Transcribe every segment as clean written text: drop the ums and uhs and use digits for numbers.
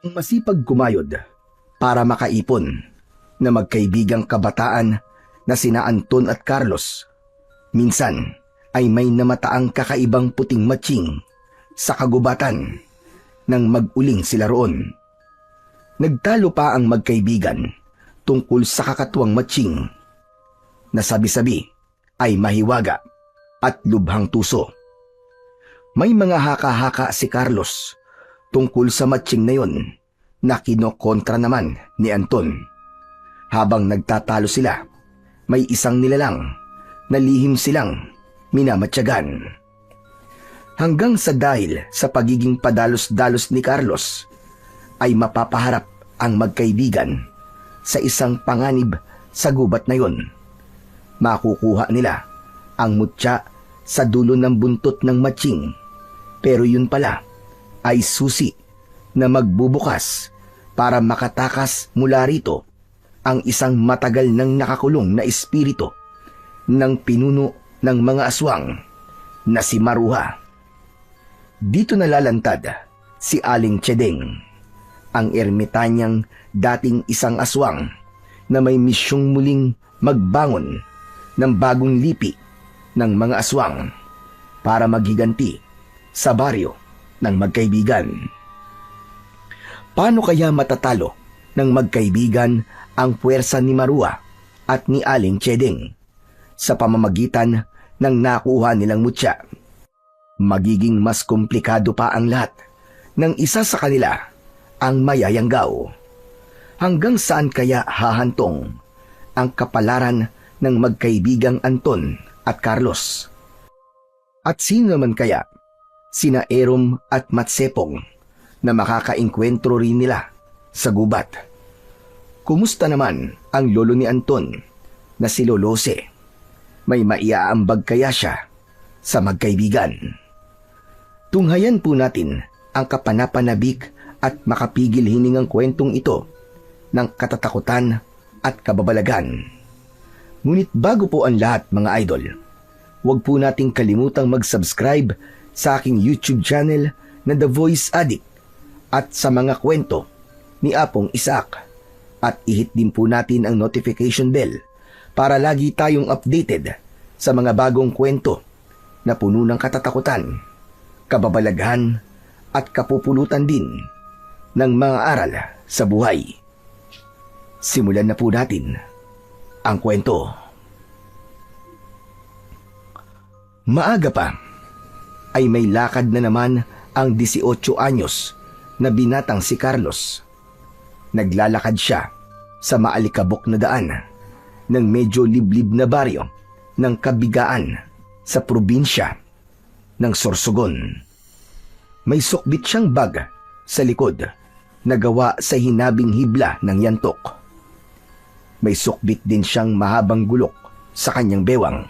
Masipag kumayod para makaipon na magkaibigang kabataan na sina Anton at Carlos. Minsan ay may namataang kakaibang puting matching sa kagubatan nang mag-uling sila roon. Nagtalo pa ang magkaibigan tungkol sa kakatuwang matching na sabi-sabi ay mahiwaga at lubhang tuso. May mga haka-haka si Carlos tungkol sa matching na yon na kinokontra naman ni Anton. Habang nagtatalo sila, may isang nilalang na lihim silang minamatyagan. Hanggang sa dahil sa pagiging padalos-dalos ni Carlos, ay mapapaharap ang magkaibigan sa isang panganib sa gubat na yon. Makukuha nila ang mutya sa dulo ng buntot ng matching, pero yun pala ay susi na magbubukas para makatakas mula rito ang isang matagal nang nakakulong na espiritu ng pinuno ng mga aswang na si Maruha. Dito nalalantad si Aling Chedeng, ang ermitanyang dating isang aswang na may misyong muling magbangon ng bagong lipi ng mga aswang para maghiganti sa baryo ng magkaibigan. Paano kaya matatalo ng magkaibigan ang puwersa ni Maruha at ni Aling Chedeng sa pamamagitan ng nakuha nilang mutya? Magiging mas komplikado pa ang lahat ng isa sa kanila ang mayayanggaw. Hanggang saan kaya hahantong ang kapalaran ng magkaibigang Anton at Carlos? At sino naman kaya sina Erom at Matsepong na makakaengkwentro rin nila sa gubat? Kumusta naman ang lolo ni Anton na si Lolose? May maiaambag kaya siya sa magkaibigan? Tunghayan po natin ang kapanapanabik at makapigil hiningang kwentong ito ng katatakutan at kababalagan. Ngunit bago po ang lahat, mga idol, huwag po nating kalimutang mag-subscribe sa aking YouTube channel na The Voice Addict at sa mga kwento ni Apong Isaac, at i-hit din po natin ang notification bell para lagi tayong updated sa mga bagong kwento na puno ng katatakutan, kababalaghan at kapupulutan din ng mga aral sa buhay. Simulan na po natin ang kwento. Maaga pa ay may lakad na naman ang 18 anyos na binatang si Carlos. Naglalakad siya sa maalikabok na daan ng medyo liblib na baryo ng Kabigaan sa probinsya ng Sorsogon. May sukbit siyang bag sa likod na gawa sa hinabing hibla ng yantok. May sukbit din siyang mahabang gulok sa kanyang bewang.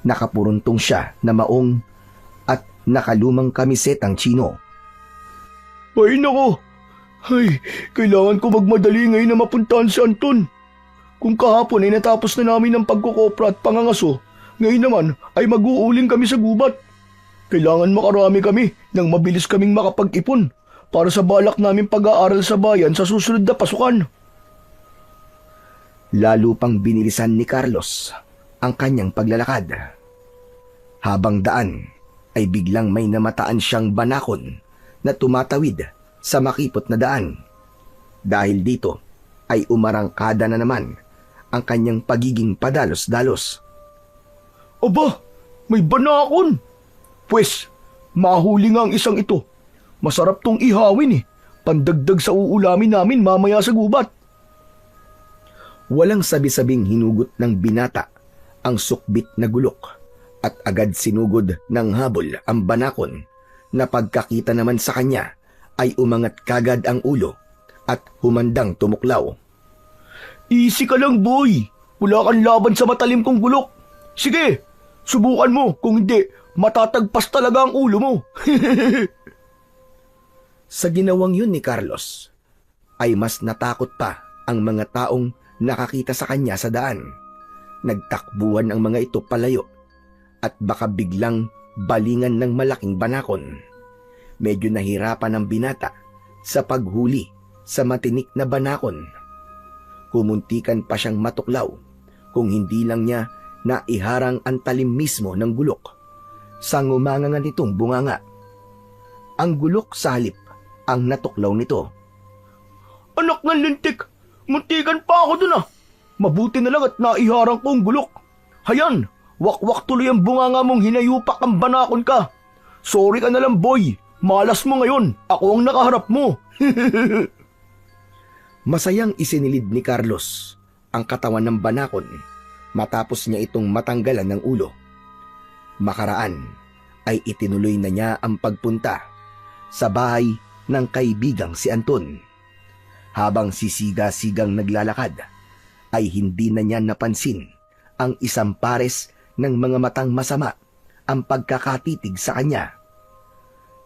Nakapuruntong siya na maong at nakalumang kamisetang chino. Ay nako! Ay, kailangan ko magmadali ngayon na mapuntahan si Anton. Kung kahapon ay natapos na namin ang pagkukopra at pangangaso, ngayon naman ay mag-uuling kami sa gubat. Kailangan makarami kami nang mabilis kaming makapag-ipon para sa balak namin pag-aaral sa bayan sa susunod na pasukan. Lalo pang binilisan ni Carlos ang kanyang paglalakad. Habang daan ay biglang may namataan siyang banakon na tumatawid sa makipot na daan. Dahil dito ay umarangkada na naman ang kanyang pagiging padalos-dalos. Aba, may banakon! Pwes, mahuli nga ang isang ito. Masarap tong ihawin pandagdag sa uulamin namin mamaya sa gubat. Walang sabi-sabing hinugot ng binata ang sukbit na gulok at agad sinugod ng habol ang banakon, na pagkakita naman sa kanya ay umangat kagad ang ulo at humandang tumuklaw. Easy ka lang, boy. Wala kang laban sa matalim kong gulok. Sige, subukan mo. Kung hindi, matatagpas talaga ang ulo mo. Sa ginawang yun ni Carlos, ay mas natakot pa ang mga taong nakakita sa kanya sa daan. Nagtakbuhan ang mga ito palayo at baka biglang balingan ng malaking banakon. Medyo nahirapan ang binata sa paghuli sa matinik na banakon. Kumuntikan pa siyang matuklaw kung hindi lang niya naiharang ang talim mismo ng gulok sa ngumanganga nitong bunganga. Ang gulok sa halip ang natuklaw nito. Anak ng lintik, muntikan pa ako dun ah. Mabuti na lang at naiharang ko ang gulok. Hayan, wakwak tuloy ang bunganga mong hinayupak ang banakon ka. Sorry ka na lang boy, malas mo ngayon, ako ang nakaharap mo. Masayang isinilid ni Carlos ang katawan ng banakon matapos niya itong matanggalan ng ulo. Makaraan ay itinuloy na niya ang pagpunta sa bahay ng kaibigang si Anton. Habang sisiga-sigang naglalakad, ay hindi na niya napansin ang isang pares ng mga matang masama ang pagkakatitig sa kanya.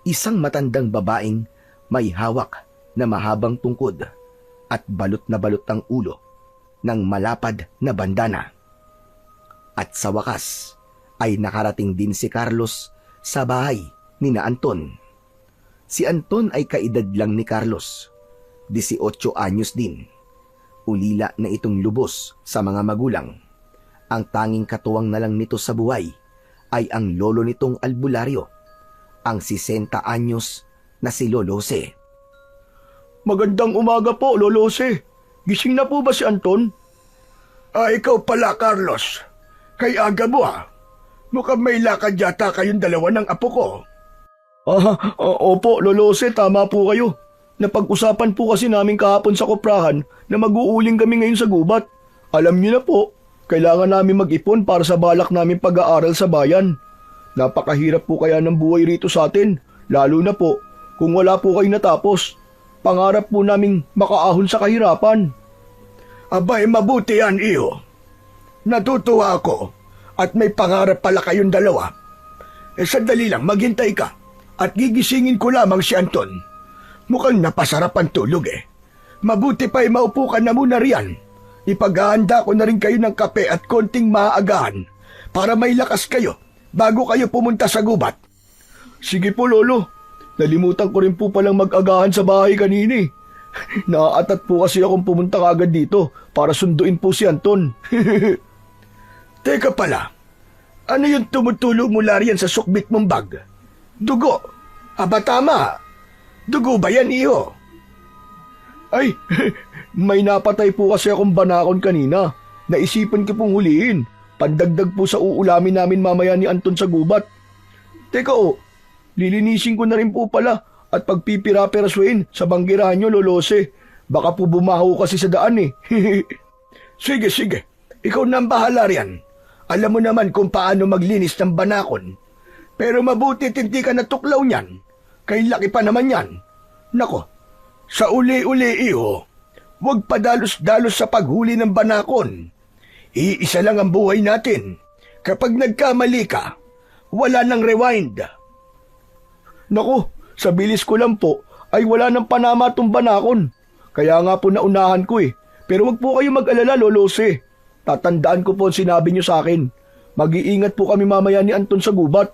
Isang matandang babaeng may hawak na mahabang tungkod at balot na balot ang ulo ng malapad na bandana. At sa wakas ay nakarating din si Carlos sa bahay ni na Anton. Si Anton ay kaedad lang ni Carlos, 18 anyos din. Ulila na itong lubos sa mga magulang. Ang tanging katuwang na lang nito sa buhay ay ang lolo nitong albularyo, ang 60 anyos na si Lolo Jose. Magandang umaga po, Lolo Jose. Gising na po ba si Anton? Ikaw pala, Carlos. Kay aga mo ah. Mukhang may lakad yata kayong dalawa ng apo ko. Opo, Lolo Jose, tama po kayo. Napag-usapan po kasi namin kahapon sa koprahan na mag-uuling kami ngayon sa gubat. Alam niyo na po, kailangan namin mag-ipon para sa balak namin pag-aaral sa bayan. Napakahirap po kaya ng buhay rito sa atin, lalo na po kung wala po kayo natapos. Pangarap po naming makaahon sa kahirapan. Abay, mabuti yan, iyo. Natutuwa ako at may pangarap pala kayong dalawa. Sandali lang, maghintay ka at gigisingin ko lamang si Anton. Mukhang napasarap ang tulog eh. Mabuti pa'y maupo ka na muna riyan. Ipaghahanda ko na rin kayo ng kape at konting maaagahan para may lakas kayo bago kayo pumunta sa gubat. Sige po, Lolo. Nalimutan ko rin po palang mag-agahan sa bahay kanina eh. Naaatat po kasi akong pumunta kagad dito para sunduin po si Anton. Teka pala, ano yung tumutulong mula riyan sa sukbit mong bag? Dugo. Aba tama. Dugo ba yan, iyo? Ay, may napatay po kasi akong banakon kanina. Naisipan ko pong huliin. Pandagdag po sa uulamin namin mamaya ni Anton sa gubat. Teka lilinisin ko na rin po pala at pagpipira-pirasuin sa banggirahan nyo, Lolo Jose. Baka po bumaho kasi sa daan eh. Sige. Ikaw na ang bahala riyan. Alam mo naman kung paano maglinis ng banakon. Pero mabuti hindi ka natuklaw niyan. Kay laki pa naman yan. Nako, sa uli-uli iyo, huwag padalos-dalos sa paghuli ng banakon. Iisa lang ang buhay natin. Kapag nagkamali ka, wala nang rewind. Nako, sa bilis ko lang po, ay wala nang panama tong banakon. Kaya nga po naunahan ko eh. Pero wag po kayo mag-alala, Lolo Jose. Tatandaan ko po ang sinabi niyo sa akin. Mag-iingat po kami mamaya ni Anton sa gubat.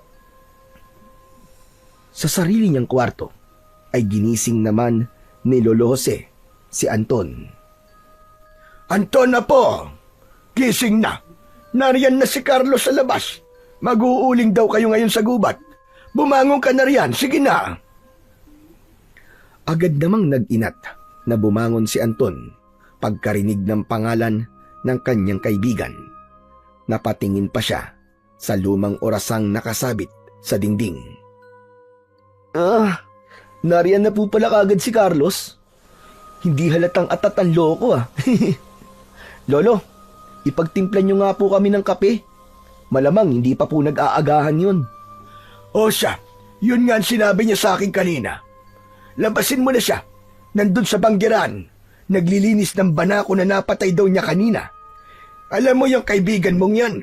Sa sarili niyang kwarto ay ginising naman ni Lolo Jose si Anton. Anton na po! Gising na! Nariyan na si Carlos sa labas. Mag-uuling daw kayo ngayon sa gubat. Bumangon ka na riyan, sige na! Agad namang nag-inat na bumangon si Anton pagkarinig ng pangalan ng kanyang kaibigan. Napatingin pa siya sa lumang orasang nakasabit sa dingding. Nariyan na po pala kagad si Carlos. Hindi halatang atat ang loko ah. Lolo, ipagtimplan niyo nga po kami ng kape. Malamang hindi pa po nag-aagahan yun. O siya, yun nga ang sinabi niya sa akin kanina. Labasin mo na siya. Nandun sa banggiran. Naglilinis ng banako na napatay daw niya kanina. Alam mo yung kaibigan mong yan.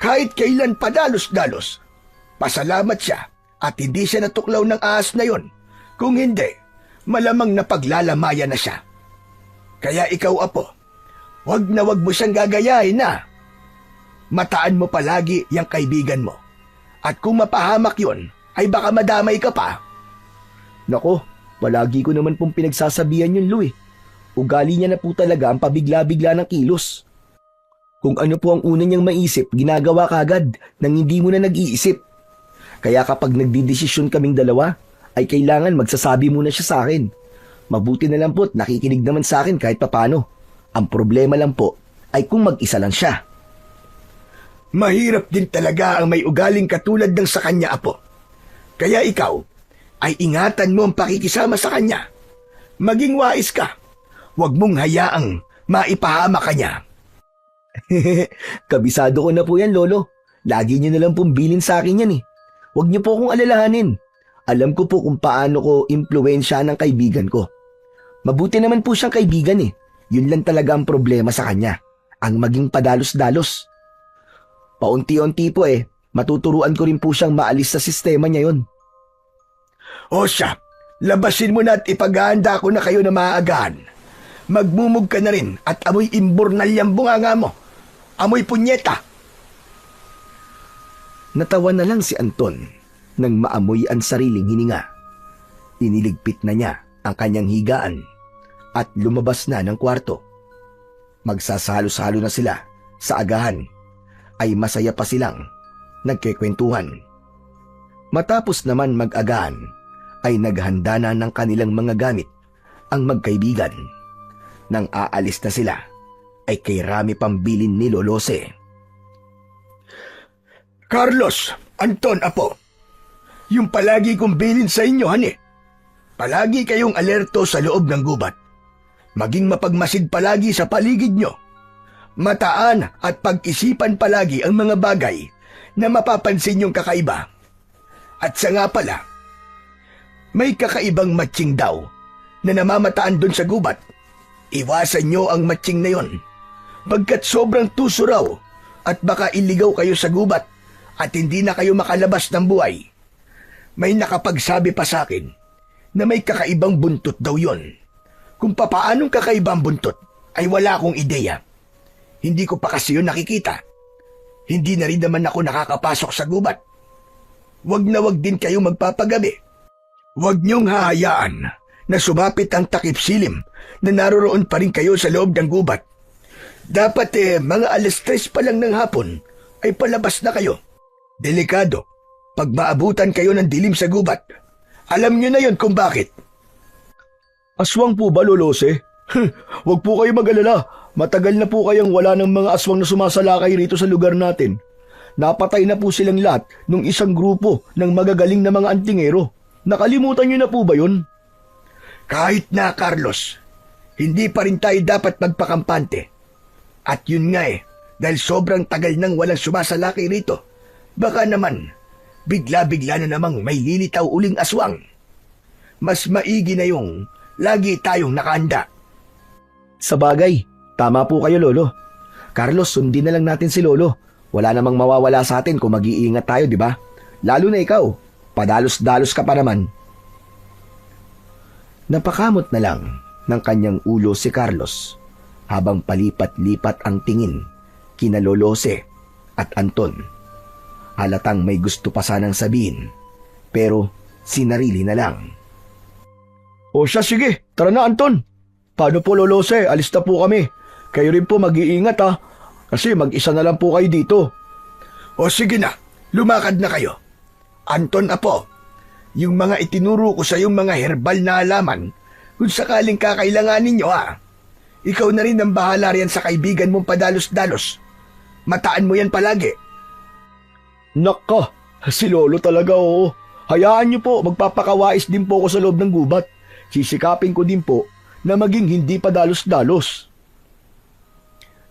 Kahit kailan padalos-dalos, pasalamat siya at hindi siya natuklaw ng ahas na yon. Kung hindi, malamang napaglalamayan na siya. Kaya ikaw, apo, wag mo siyang gagayahin na. Mataan mo palagi yung kaibigan mo. At kung mapahamak yon, ay baka madamay ka pa. Nako, Palagi ko naman pong pinagsasabihan yun, Lu eh. Ugali niya na po talaga ang pabigla-bigla ng kilos. Kung ano po ang una niyang maisip, ginagawa kagad nang hindi mo na nag-iisip. Kaya kapag nagdidesisyon kaming dalawa, ay kailangan magsasabi muna siya sa akin. Mabuti na lang po't nakikinig naman sa akin kahit papano. Ang problema lang po ay kung mag-isa lang siya. Mahirap din talaga ang may ugaling katulad ng sa kanya, Apo. Kaya ikaw ay ingatan mo ang pakikisama sa kanya. Maging wais ka. Huwag mong hayaang maipahama ka niya. Kabisado ko na po yan, Lolo. Lagi niyo na lang pong bilin sa akin yan eh. Huwag niyo po akong alalahanin. Alam ko po kung paano ko impluwensya ng kaibigan ko. Mabuti naman po siyang kaibigan eh. Yun lang talaga ang problema sa kanya. Ang maging padalos-dalos. Paunti-unti po eh, matuturuan ko rin po siyang maalis sa sistema niya yun. O siya, labasin mo na at ipaghahanda ko na kayo na maaagahan. Magmumug ka na rin at amoy imbornal yung bunganga mo. Amoy punyeta. Natawa na lang si Anton nang maamoy ang sariling hininga. Iniligpit na niya ang kanyang higaan at lumabas na ng kwarto. Magsasalo-salo na sila sa agahan ay masaya pa silang nagkikwentuhan. Matapos naman mag-agahan ay naghanda na ng kanilang mga gamit ang magkaibigan. Nang aalis na sila ay kay Rami pambilin ni Lolose. Carlos, Anton, Apo. Yung palagi kong bilin sa inyo, hani. Palagi kayong alerto sa loob ng gubat. Maging mapagmasid palagi sa paligid nyo. Mataan at pag-isipan palagi ang mga bagay na mapapansin yung kakaiba. At sa nga pala, may kakaibang matching daw na namamataan doon sa gubat. Iwasan nyo ang matching na yon. Pagkat sobrang tuso raw at baka iligaw kayo sa gubat at hindi na kayo makalabas ng buhay. May nakapagsabi pa sa akin na may kakaibang buntot daw yon. Kung papaanong kakaibang buntot ay wala akong ideya. Hindi ko pa kasi yun nakikita. Hindi na rin naman ako nakakapasok sa gubat. Wag na wag din kayo magpapagabi. Wag niyong hahayaan na sumapit ang takip silim na naroroon pa rin kayo sa loob ng gubat. Dapat mga 3:00 pa lang ng hapon ay palabas na kayo. Delikado pag maabutan kayo ng dilim sa gubat. Alam niyo na yon kung bakit. Aswang po ba, Lolose? Huwag po kayo mag-alala. Matagal na po kayang wala ng mga aswang na sumasalakay rito sa lugar natin. Napatay na po silang lahat nung isang grupo ng magagaling na mga antingero. Nakalimutan niyo na po ba yun? Kahit na, Carlos, hindi pa rin tayo dapat magpakampante. At yun nga dahil sobrang tagal nang walang sumasalakay rito, baka naman, bigla-bigla na namang may lilitaw uling aswang. Mas maigi na yung lagi tayong nakahanda. Sa bagay, tama po kayo, Lolo. Carlos, sundin na lang natin si Lolo. Wala namang mawawala sa atin kung mag-iingat tayo, di ba? Lalo na ikaw, padalos-dalos ka pa naman. Napakamot na lang ng kanyang ulo si Carlos habang palipat-lipat ang tingin kina Lolose at Anton. Halatang may gusto pa sanang sabihin, pero sinarili na lang. O siya, sige, tara na, Anton. Paano po, Lolose? Alis na po kami. Kayo rin po mag-iingat ha, kasi mag-isa na lang po kayo dito. O sige na, lumakad na kayo. Anton, Apo, yung mga itinuro ko sa yung mga herbal na halaman, kung sakaling kakailanganin nyo ikaw na rin ang bahala riyan sa kaibigan mong padalos-dalos. Mataan mo yan palagi. Naka, si Lolo talaga oo. Hayaan niyo po, magpapakawais din po ako sa loob ng gubat. Sisikapin ko din po na maging hindi padalos-dalos.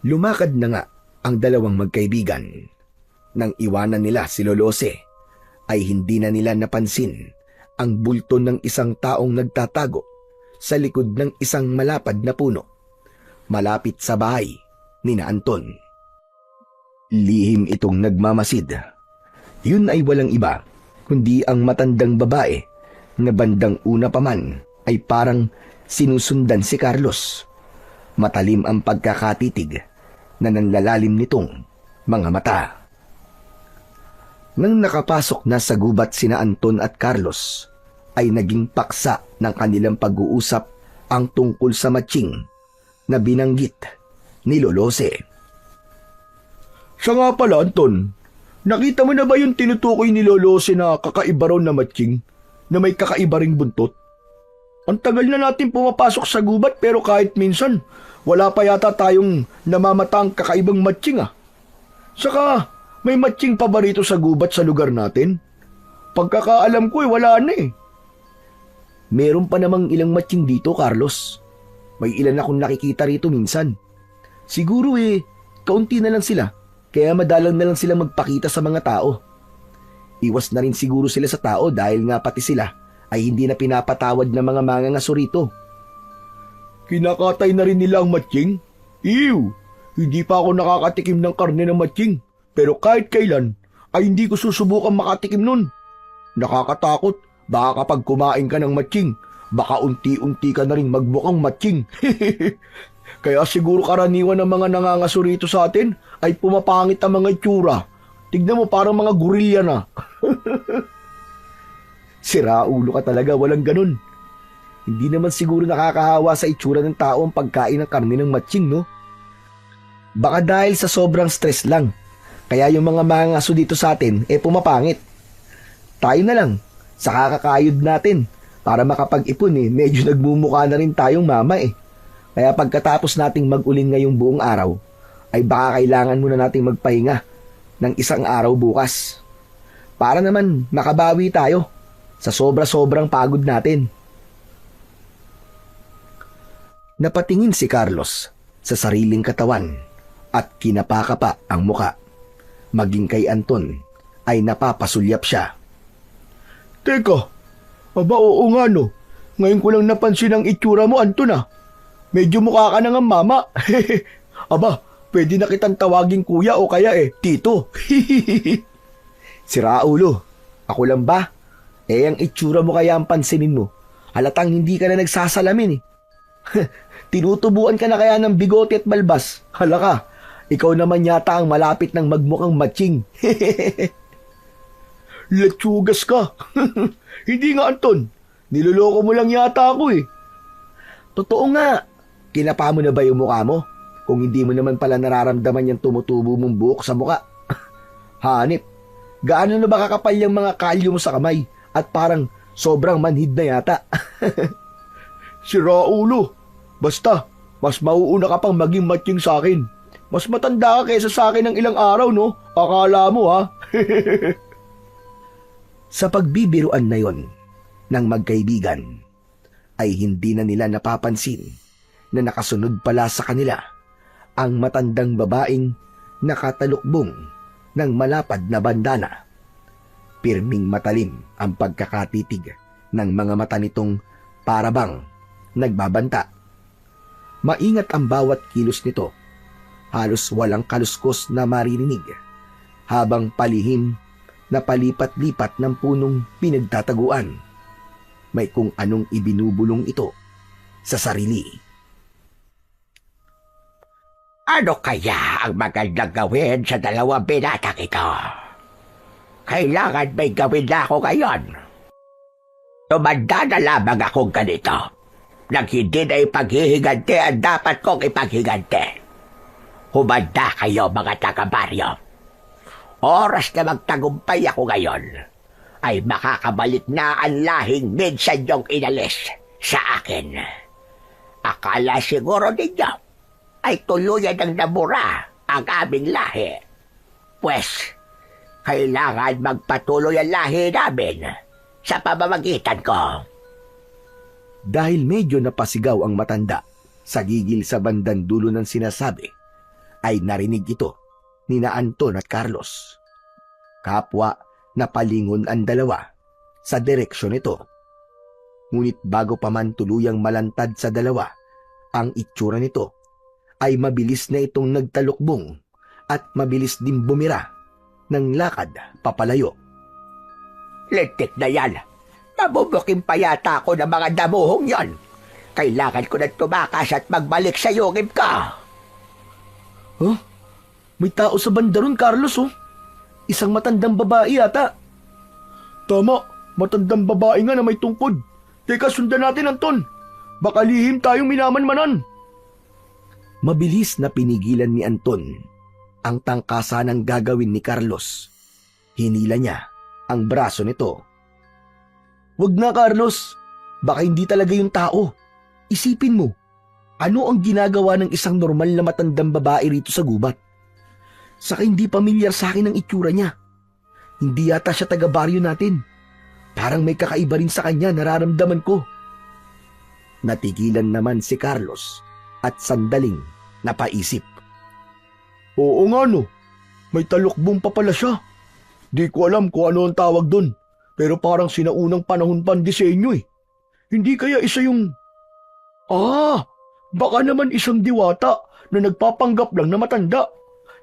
Lumakad na nga ang dalawang magkaibigan. Nang iwanan nila si Lolose, ay hindi na nila napansin ang bulto ng isang taong nagtatago sa likod ng isang malapad na puno, malapit sa bahay ni na Anton. Lihim itong nagmamasid. Yun ay walang iba, kundi ang matandang babae na bandang una pa man ay parang sinusundan si Carlos. Matalim ang pagkakatitig na nanlalalim nitong mga mata. Nang nakapasok na sa gubat sina Anton at Carlos, ay naging paksa ng kanilang pag-uusap ang tungkol sa matching na binanggit ni Lolose. Siya nga pala, Anton. Nakita mo na ba yung tinutukoy ni Lolose na kakaiba raw na matching? Na may kakaiba ring buntot? Ang tagal na natin pumapasok sa gubat pero kahit minsan, wala pa yata tayong namamatang kakaibang matching ah. Saka, may matching pa ba rito sa gubat sa lugar natin? Pagkakaalam ko wala na eh. Meron pa namang ilang matching dito, Carlos. May ilan akong nakikita rito minsan. Siguro kaunti na lang sila, kaya madalang na lang sila magpakita sa mga tao. Iwas na rin siguro sila sa tao dahil nga pati sila ay hindi na pinapatawad ng mga mangangaso rito. Kinakatay na rin nila ang matching? Ew! Hindi pa ako nakakatikim ng karne ng matching. Pero kahit kailan, ay hindi ko susubukan makatikim nun. Nakakatakot, baka kapag kumain ka ng matching, baka unti-unti ka na rin magmukhang matching. Kaya siguro karaniwan ng mga nangangaso rito sa atin ay pumapangit ang mga itsura. Tignan mo parang mga gorilla na. Sira ulo ka talaga, walang ganun. Hindi naman siguro nakakahawa sa itsura ng tao ang pagkain ng karne ng matching, no? Baka dahil sa sobrang stress lang, kaya yung mga mangangaso dito sa atin pumapangit. Tayo na lang, sa kakakayod natin, para makapag-ipon medyo nagmumukha na rin tayong mama Kaya pagkatapos nating mag-uling ngayong buong araw, ay baka kailangan muna nating magpahinga ng isang araw bukas. Para naman makabawi tayo sa sobra-sobrang pagod natin. Napatingin si Carlos sa sariling katawan at kinapakapa ang muka. Maging kay Anton ay napapasulyap siya. Teka, aba oo nga no. Ngayon ko lang napansin ang itsura mo, Anton ah. Medyo mukha ka na nga mama. Aba, pwede na kitang tawaging kuya o kaya tito. Sira ulo, ako lang ba? Ang itsura mo kaya ang pansinin mo. Halatang hindi ka na nagsasalamin Tinutubuan ka na kaya ng bigote at balbas. Hala ka, ikaw naman yata ang malapit ng magmukhang matching. Letsugas ka. Hindi nga, Anton. Niloloko mo lang yata ako Totoo nga. Kinapa mo na ba yung mukha mo? Kung hindi mo naman pala nararamdaman yung tumutubo mong buhok sa mukha. Hanip, gaano na ba kakapal yung mga kalyo mo sa kamay at parang sobrang manhid na yata? Sira ulo. Basta, mas mauuna ka pang maging matching sa akin. Mas matanda ka kaysa sa akin ng ilang araw, no? Akala mo, ha? Sa pagbibiruan na yon ng magkaibigan, ay hindi na nila napapansin na nakasunod pala sa kanila ang matandang babaeng nakatalukbong ng malapad na bandana. Pirming matalim ang pagkakatitig ng mga mata nitong parabang nagbabanta. Maingat ang bawat kilos nito, halos walang kaluskos na maririnig, habang palihim na palipat-lipat ng punong pinagtataguan. May kung anong ibinubulong ito sa sarili. Ano kaya ang magandang gawin sa dalawang binatang ito? Kailangan may gawin na ako ngayon. Tumanda na lamang akong ganito. Nang hindi na ipaghihigante ang dapat kong ipaghigante. Humanda kayo mga taga-baryo. Oras na magtagumpay ako ngayon, ay makakabalik na ang lahing minsan niyong inalis sa akin. Akala siguro ninyo ay tuluyan ng namura ang aming lahi. Pwes, kailangan magpatuloy ang lahi namin sa pamamagitan ko. Dahil medyo napasigaw ang matanda sa gigil sa bandang dulo ng sinasabi, ay narinig ito ni na Anton at Carlos. Kapwa na palingon ang dalawa sa direksyon nito. Ngunit bago pa man tuluyang malantad sa dalawa ang itsura nito, ay mabilis na itong nagtalukbong at mabilis din bumira ng lakad papalayo. Lintik na yan. Mabubukin pa yata ako ng mga damuhong yon. Kailangan ko na tumakas at magbalik sa yungib ka. Huh? May tao sa banda ron, Carlos, oh. Isang matandang babae yata. Tama, Matandang babae nga na may tungkod. Teka, sundan natin, Anton. Baka lihim tayong minamanmanan. Mabilis na pinigilan ni Anton ang tangkasa ng gagawin ni Carlos. Hinila niya ang braso nito. "Wag na, Carlos. Baka hindi talaga yung tao. Isipin mo, ano ang ginagawa ng isang normal na matandang babae rito sa gubat? Saka hindi pamilyar sa akin ang itsura niya. Hindi yata siya taga-baryo natin. Parang may kakaiba rin sa kanya, nararamdaman ko." Natigilan naman si Carlos at sandaling napaisip. Oo nga no, may talukbong pa pala siya. Di ko alam kung ano ang tawag doon, pero parang sinaunang panahon pa ang disenyo eh. Hindi kaya isa yung... baka naman isang diwata na nagpapanggap lang na matanda.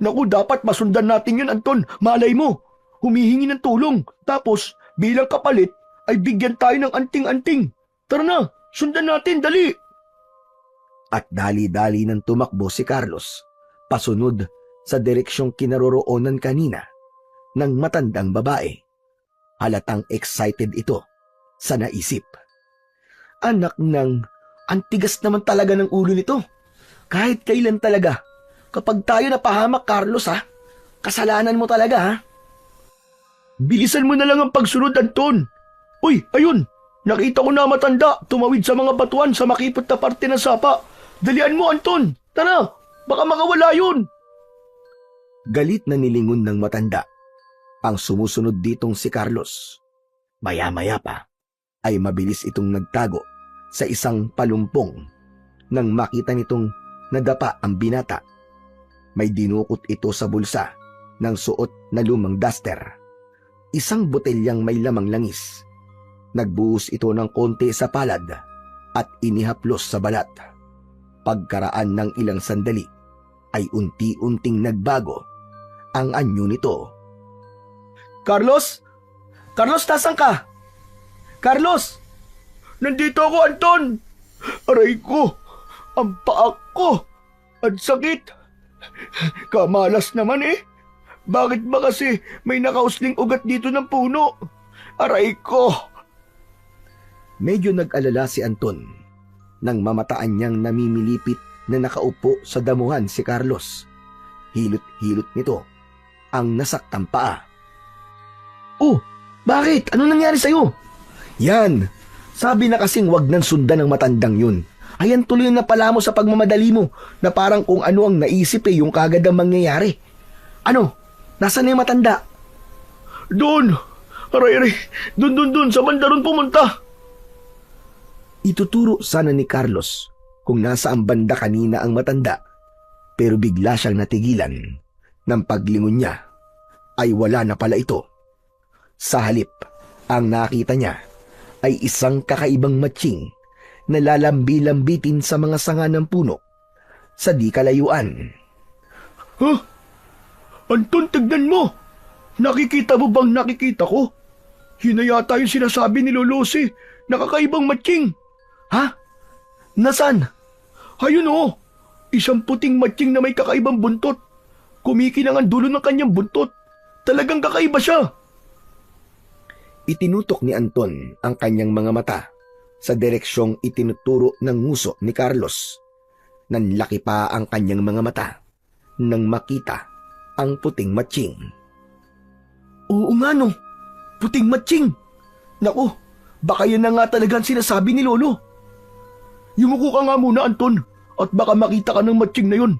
Naku, dapat masundan natin yun, Anton. Malay mo, humihingi ng tulong. Tapos, bilang kapalit, ay bigyan tayo ng anting-anting. Tara na, sundan natin, dali! At dali-dali nang tumakbo si Carlos, pasunod sa direksyong kinaroroonan kanina ng matandang babae. Halatang excited ito sa naisip. Anak ng, ang tigas naman talaga ng ulo nito. Kahit kailan talaga. Kapag tayo napahamak, Carlos ha, kasalanan mo talaga ha. Bilisan mo na lang ang pagsunod, Anton. Uy, ayun! Nakita ko na matanda, tumawid sa mga batuan sa makipot na parte ng sapa. Dalian mo, Anton! Tara! Baka makawala yun! Galit na nilingon ng matanda ang sumusunod ditong si Carlos. Maya-maya pa ay mabilis itong nagtago sa isang palumpong nang makita nitong nadapa ang binata. May dinukot ito sa bulsa ng suot na lumang duster. Isang botelyang may lamang langis. Nagbuhos ito ng konti sa palad at inihaplos sa balat. Pagkaraan ng ilang sandali ay unti-unting nagbago ang anyo nito. Carlos? Carlos, tasan ka? Carlos! Nandito ako, Anton! Aray ko! Ang paak ko! Ang sakit! Kamalas naman eh! Bakit ba kasi may nakausling ugat dito ng puno? Aray ko! Medyo nag-alala si Anton nang mamataan niyang namimilipit na nakaupo sa damuhan si Carlos. Hilot-hilot nito ang nasaktang paa. Oh, bakit? Ano nangyari sa'yo? Yan! Sabi na kasing wag nang sundan ng matandang yun. Ayan tuloy na pala mo sa pagmamadali mo na parang kung ano ang naisip yung kagad ang mangyayari. Ano? Nasaan na yung matanda? Doon! Aray! Doon! Sa banda ron pumunta! Ituturo sana ni Carlos kung nasa ang banda kanina ang matanda, pero bigla siyang natigilan nang paglingon niya ay wala na pala ito. Sa halip, ang nakita niya ay isang kakaibang matching na lalambi-lambitin sa mga sanga ng puno sa di kalayuan. Huh? Anton, tignan mo! Nakikita mo bang nakikita ko? Yun na yata yung sinasabi ni Lolosi, nakakaibang matching. Ha? Nasaan? Ayun oh, isang puting matching na may kakaibang buntot. Kumikinang ang dulo ng kanyang buntot. Talagang kakaiba siya. Itinutok ni Anton ang kanyang mga mata sa direksyong itinuturo ng nguso ni Carlos. Nanlaki pa ang kanyang mga mata nang makita ang puting matching. Oo nga no, puting matching. Naku, baka yan na nga talaga ang sinasabi ni Lolo. Yumuko ka nga muna, Anton, at baka makita ka ng matching na yun.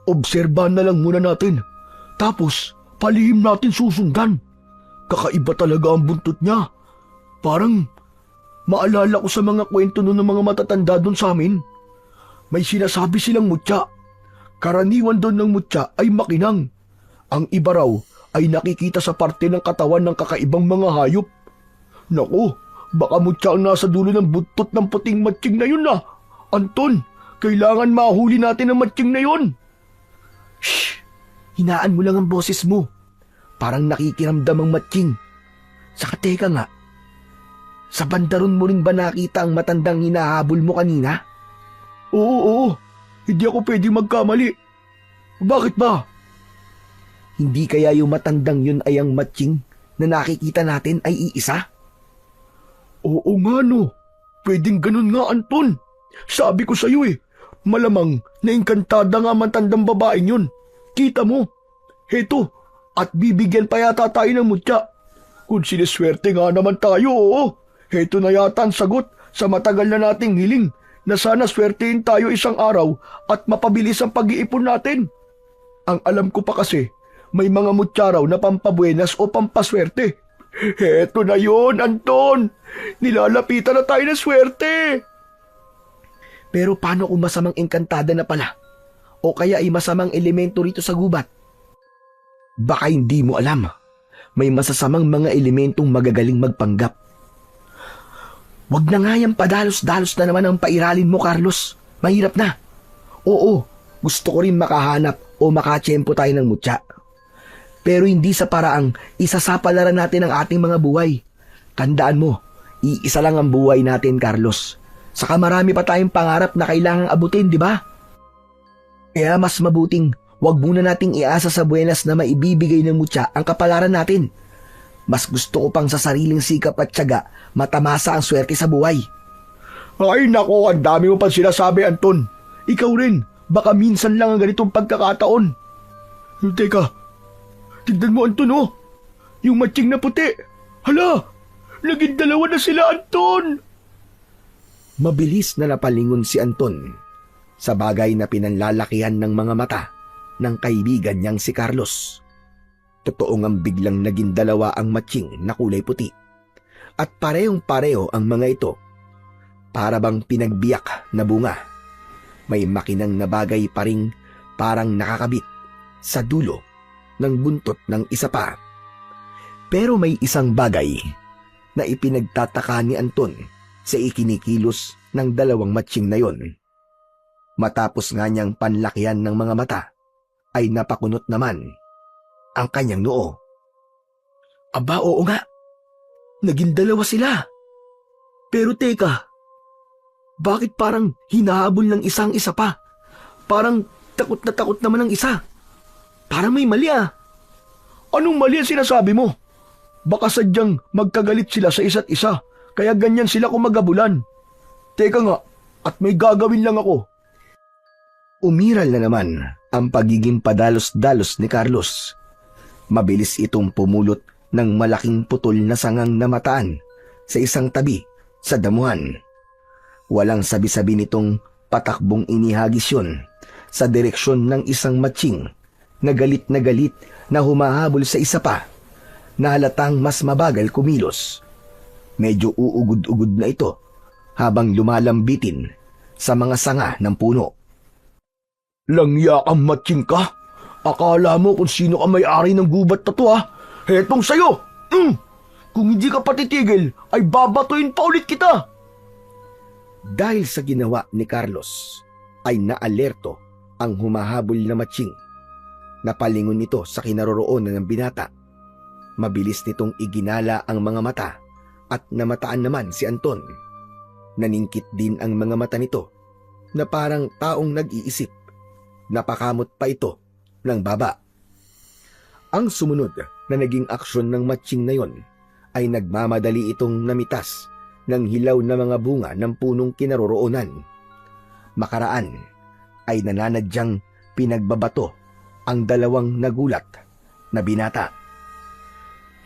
Obserbahan na lang muna natin. Tapos, palihim natin susundan. Kakaiba talaga ang buntot niya. Parang maalala ko sa mga kwento nun ng mga matatanda doon sa amin. May sinasabi silang mutya. Karaniwan doon ng mutya ay makinang. Ang iba raw ay nakikita sa parte ng katawan ng kakaibang mga hayop. Naku, baka mutya ang nasa dulo ng buntot ng puting matching na yun na. Anton, kailangan mahuli natin ang matching na yun. Shh! Hinaan mo lang ang boses mo. Parang nakikiramdam ang matching. Saka teka nga, sa bandaron mo rin ba nakita ang matandang hinahabol mo kanina? Oo. Hindi ako pwede magkamali. Bakit ba? Hindi kaya yung matandang yun ay ang matching na nakikita natin ay iisa? Oo nga no. Pwedeng ganun nga, Anton. Sabi ko sa'yo malamang naingkantada nga matandang babaeng yun. Kita mo, heto, at bibigyan pa yata tayo ng mutya. Kung siniswerte nga naman tayo, oo. Heto na yata ang sagot sa matagal na nating hiling na sana swertein tayo isang araw at mapabilis ang pag-iipon natin. Ang alam ko pa kasi, may mga mutya raw na pampabuenas o pampaswerte. Heto na yon, Anton. Nilalapitan na tayo ng swerte. Pero paano kung masamang engkantada na pala? O kaya ay masamang elemento rito sa gubat? Baka hindi mo alam. May masasamang mga elementong magagaling magpanggap. Wag na nga yan padalos-dalos na naman ang pairalin mo, Carlos. Mahirap na. Oo, gusto ko rin makahanap o makatsyempo tayo ng mutya. Pero hindi sa paraang isasapalaran natin ang ating mga buhay. Tandaan mo, iisa lang ang buhay natin, Carlos. Saka marami pa tayong pangarap na kailangang abutin, di ba? Kaya mas mabuting wag muna nating iasa sa buenas na maibibigay ng mutya ang kapalaran natin. Mas gusto ko pang sa sariling sikap at tiyaga matamasa ang swerte sa buhay. Ay nako, ang dami mo pang sinasabi, Anton. Ikaw rin, baka minsan lang ang ganitong pagkakataon. Teka, tignan mo, Anton, oh. Yung matching na puti. Hala, naging dalawa na sila, Anton. Mabilis na napalingon si Anton sa bagay na pinanlalakihan ng mga mata ng kaibigan niyang si Carlos. Totoo ngang biglang naging dalawa ang matching na kulay puti. At parehong-pareho ang mga ito. Para bang pinagbiyak na bunga. May makinang na bagay pa ring parang nakakabit sa dulo ng buntot ng isa pa. Pero may isang bagay na ipinagtataka ni Anton sa ikinikilos ng dalawang matching na yon. Matapos nga niyang panlakihan ng mga mata, ay napakunot naman ang kanyang noo. Aba, oo nga. Naging dalawa sila. Pero teka, bakit parang hinahabol ng isang isa pa? Parang takot na takot naman ang isa. Parang may mali ah. Anong mali ang sinasabi mo? Baka sadyang magkagalit sila sa isa't isa, kaya ganyan sila kumagabulan. Teka nga, at may gagawin lang ako. Umiral na naman ang pagiging padalos-dalos ni Carlos. Mabilis itong pumulot ng malaking putol na sangang namataan sa isang tabi sa damuhan. Walang sabi-sabi nitong patakbong inihagis yun sa direksyon ng isang matching na galit na humahabol sa isa pa na halatang mas mabagal kumilos. Medyo uugod-ugod na ito habang lumalambitin sa mga sanga ng puno. Langya kang matching ka? Akala mo kung sino ka may-ari ng gubat na to ha? Hetong sayo! Kung hindi ka patitigil, ay babatuin pa ulit kita! Dahil sa ginawa ni Carlos, ay naalerto ang humahabol na matching. Napalingon nito sa kinaroroonan ng binata. Mabilis nitong iginala ang mga mata at namataan naman si Anton. Naningkit din ang mga mata nito na parang taong nag-iisip. Napakamot pa ito ng baba. Ang sumunod na naging aksyon ng matching na yon ay nagmamadali itong namitas ng hilaw na mga bunga ng punong kinaroroonan. Makaraan ay nananadyang pinagbabato ang dalawang nagulat na binata.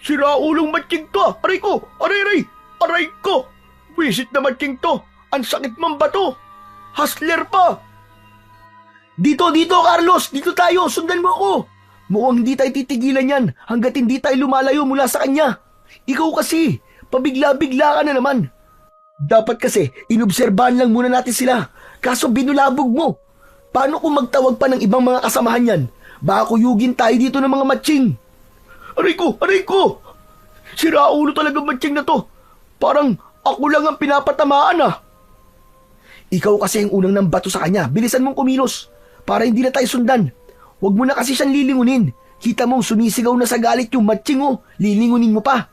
Siraulong matching to! Aray ko! Aray! Aray ko! Wisit na matching to! Ang sakit mong bato! Hustler pa! Dito, Carlos! Dito tayo! Sundan mo ako! Mukhang hindi tayo titigilan yan hanggat hindi tayo lumalayo mula sa kanya. Ikaw kasi, pabigla-bigla ka na naman. Dapat kasi, inobserbahan lang muna natin sila. Kaso binulabog mo. Paano kung magtawag pa ng ibang mga kasamahan yan? Baka kuyugin tayo dito ng mga matching. Aray ko! Siraulo talaga matching na to. Parang ako lang ang pinapatamaan ah. Ikaw kasi ang unang nambato sa kanya. Bilisan mong kumilos para hindi na tayo sundan. Huwag mo na kasi siyang lilingunin. Kita mong sumisigaw na sa galit yung matching oh. Lilingunin mo pa.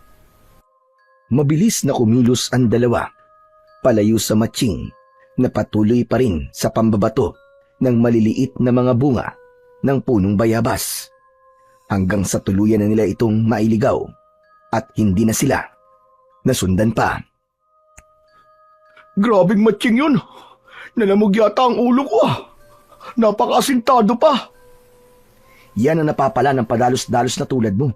Mabilis na kumilos ang dalawa. Palayo sa matching na patuloy pa rin sa pambabato ng maliliit na mga bunga ng punong bayabas. Hanggang sa tuluyan na nila itong mailigaw at hindi na sila nasundan pa. Grabing matching yun. Nalamog yata ang ulo ko ah. Napakasintado pa. Yan ang napapala ng padalos-dalos na tulad mo.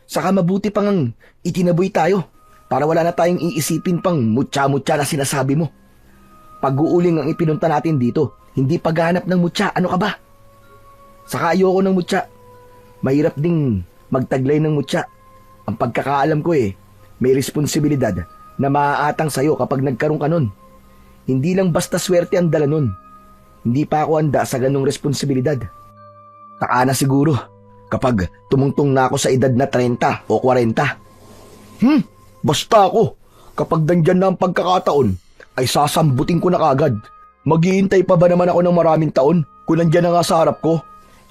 Saka mabuti pang ang itinaboy tayo para wala na tayong iisipin pang mutya-mutya na sinasabi mo. Pag-uuling ang ipinunta natin dito, hindi paghahanap ng mutya, ano ka ba? Saka ayoko ng mutya. Mahirap ding magtaglay ng mutya. Ang pagkakaalam ko may responsibilidad na maaatang sa'yo kapag nagkaroon ka nun. Hindi lang basta swerte ang dala nun. Hindi pa ako handa sa ganong responsibilidad. Saka na siguro kapag tumungtong na ako sa edad na 30 o 40. Basta ako, kapag nandyan na ang pagkakataon, ay sasambutin ko na kagad. Maghihintay pa ba naman ako ng maraming taon kung nandyan na nga sa harap ko?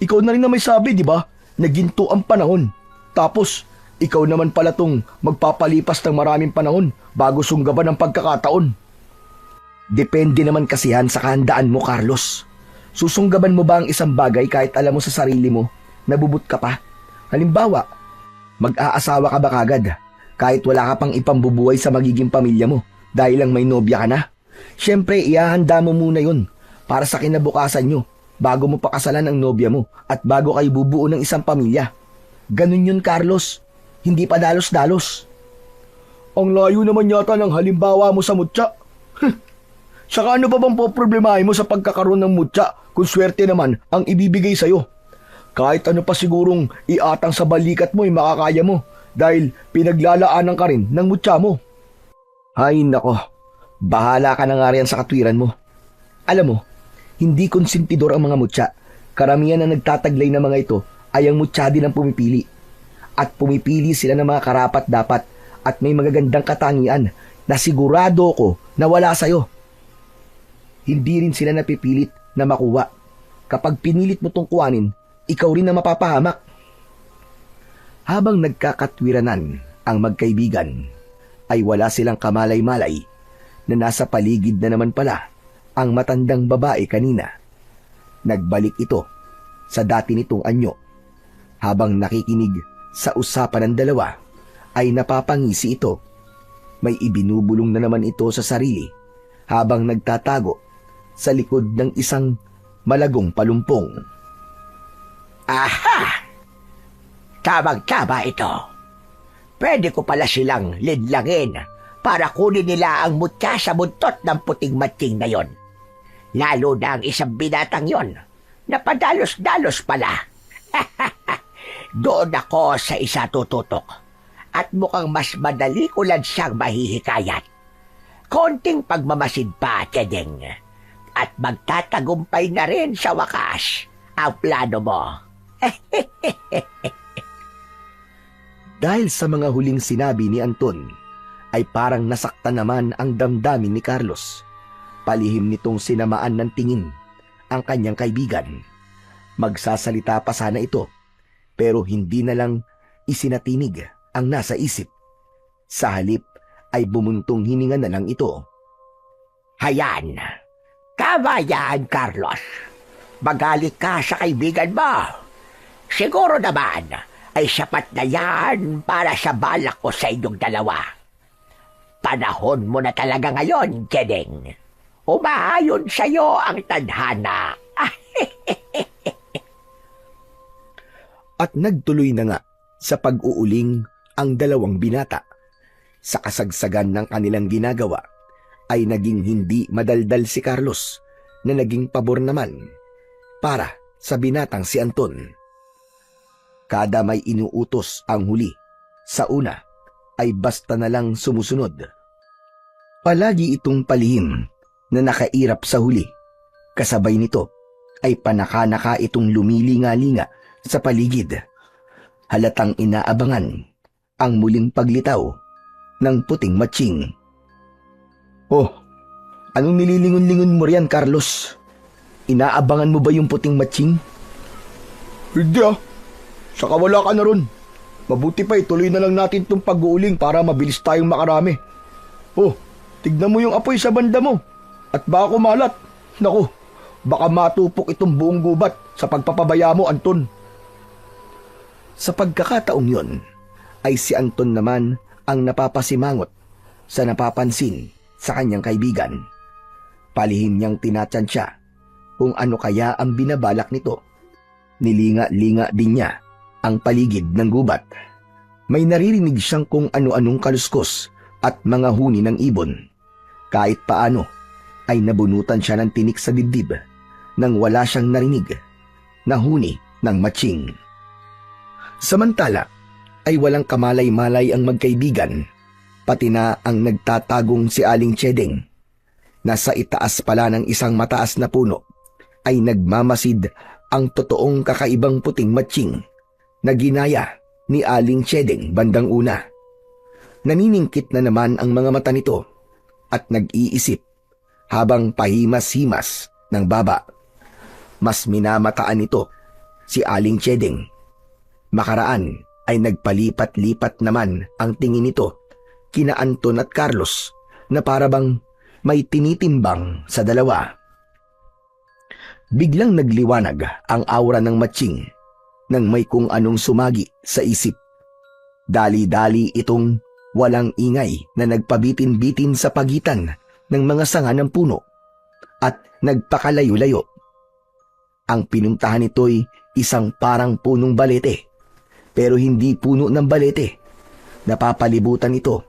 Ikaw na rin na may sabi, di ba? Naginto ang panahon. Tapos, ikaw naman pala tong magpapalipas ng maraming panahon bago sunggaban ang pagkakataon. Depende naman kasi yan sa kahandaan mo, Carlos. Susunggaban mo ba ang isang bagay kahit alam mo sa sarili mo, nabubut ka pa? Halimbawa, mag-aasawa ka ba kagad kahit wala ka pang ipambubuhay sa magiging pamilya mo dahil lang may nobya ka na? Siyempre, ihahanda mo muna yun para sa kinabukasan nyo bago mo pakasalan ang nobya mo at bago kayo bubuo ng isang pamilya. Ganun yun, Carlos. Hindi pa dalos-dalos. Ang layo naman yata ng halimbawa mo sa mutya. Saka ano pa bang poproblemahin mo sa pagkakaroon ng mutya kung swerte naman ang ibibigay sa'yo? Kahit ano pa sigurong iatang sa balikat mo ay makakaya mo dahil pinaglalaanan ka rin ng mutya mo. Ay nako, bahala ka na nga riyan sa katwiran mo. Alam mo, hindi konsentidor ang mga mutya. Karamihan na nagtataglay ng mga ito ay ang mutya din ang pumipili. At pumipili sila ng mga karapat-dapat at may magagandang katangian na sigurado ko na wala sa'yo. Hindi rin sila napipilit na makuha. Kapag pinilit mo tong kuhanin, ikaw rin na mapapahamak. Habang nagkakatwiranan ang magkaibigan, ay wala silang kamalay-malay na nasa paligid na naman pala ang matandang babae kanina. Nagbalik ito sa dati nitong anyo. Habang nakikinig sa usapan ng dalawa, ay napapangisi ito. May ibinubulong na naman ito sa sarili habang nagtatago sa likod ng isang malagong palumpong. Aha! Tamang-tama ito. Pwede ko pala silang lidlangin para kunin nila ang mutya sa buntot ng puting matching na yon. Lalo na ang isang binatang yon na padalos-dalos pala. Doon ako sa isa tututok at mukhang mas madali ko lang siyang mahihikayat. Konting pagmamasid pa, Chedeng, at magtatagumpay na rin sa wakas ang plano mo. Dahil sa mga huling sinabi ni Anton, ay parang nasaktan naman ang damdamin ni Carlos. Palihim nitong sinamaan ng tingin ang kanyang kaibigan. Magsasalita pa sana ito, pero hindi na lang isinatinig ang nasa isip. Sa halip ay bumuntong hininga na lang ito. Hayan, tama yan, Carlos. Magalit ka sa kaibigan mo. Siguro naman ay sapat na yan para sa balak ko sa inyong dalawa. Panahon mo na talaga ngayon, Chedeng. Umaayon sa'yo ang tadhana. At nagtuloy na nga sa pag-uuling ang dalawang binata. Sa kasagsagan ng kanilang ginagawa ay naging hindi madaldal si Carlos na naging pabor naman para sa binatang si Anton. Kada may inuutos ang huli, sa una ay basta na lang sumusunod. Palagi itong palihim na nakairap sa huli. Kasabay nito ay panaka-naka itong lumilinga-linga sa paligid. Halatang inaabangan ang muling paglitaw ng puting matching. Oh, Anong nililingon-lingon mo riyan, Carlos? Inaabangan mo ba yung puting matching? hindi ah. Saka wala ka na ron. Mabuti pa ituloy na lang natin itong pag-uuling para mabilis tayong makarami. Oh, tignan mo yung apoy sa banda mo. At baka kumalat. Naku, baka matupok itong buong gubat sa pagpapabaya mo, Anton. Sa pagkakataong yon, ay si Anton naman ang napapasimangot sa napapansin sa kanyang kaibigan. Palihim niyang tinatansya kung ano kaya ang binabalak nito. Nilinga-linga din niya ang paligid ng gubat. May naririnig siyang kung ano-anong kaluskos at mga huni ng ibon. Kahit paano ay nabunutan siya ng tinik sa dibdib nang wala siyang narinig na huni ng matching. Samantala ay walang kamalay-malay ang magkaibigan, pati na ang nagtatagong si Aling Chedeng. Nasa itaas pala ng isang mataas na puno ay nagmamasid ang totoong kakaibang puting matching na ginaya ni Aling Chedeng bandang una. Naniningkit na naman ang mga mata nito at nag-iisip habang pahimas-himas ng baba. Mas minamataan nito si Aling Chedeng. Makaraan ay nagpalipat-lipat naman ang tingin nito kina Anton at Carlos na parabang may tinitimbang sa dalawa. Biglang nagliwanag ang aura ng matching nang may kung anong sumagi sa isip. Dali-dali itong walang ingay na nagpabitin-bitin sa pagitan ng mga sanga ng puno at nagpakalayo-layo. Ang pinuntahan nito'y isang parang punong balete, pero hindi puno ng balete. Napapalibutan ito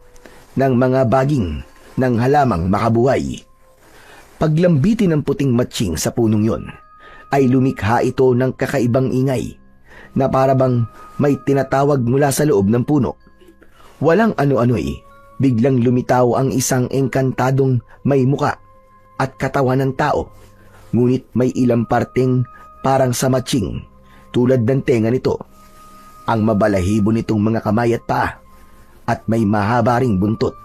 ng mga baging ng halamang makabuhay. Paglambitin ng puting matching sa punong yon, ay lumikha ito ng kakaibang ingay na parabang may tinatawag mula sa loob ng puno. Walang ano-ano'y biglang lumitaw ang isang engkantadong may muka at katawan ng tao, ngunit may ilang parteng parang sa matching tulad ng tenga nito. Ang mabalahibo nitong mga kamay at paa at may mahaba ring buntot.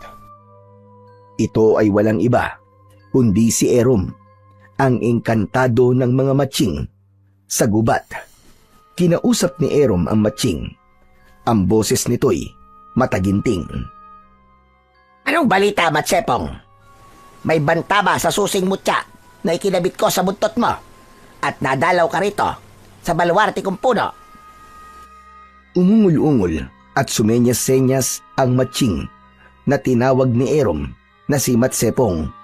Ito ay walang iba kundi si Erom, ang engkantado ng mga matching sa gubat. Kinausap ni Erom ang matching. Ang boses nito'y mataginting. Anong balita, Matsepong? May banta ba sa susing mutya na ikinabit ko sa buntot mo at nadalaw ka rito sa baluarte kong puno? Umungol-ungol at sumenyas-senyas ang matching na tinawag ni Erom na si Matsepong.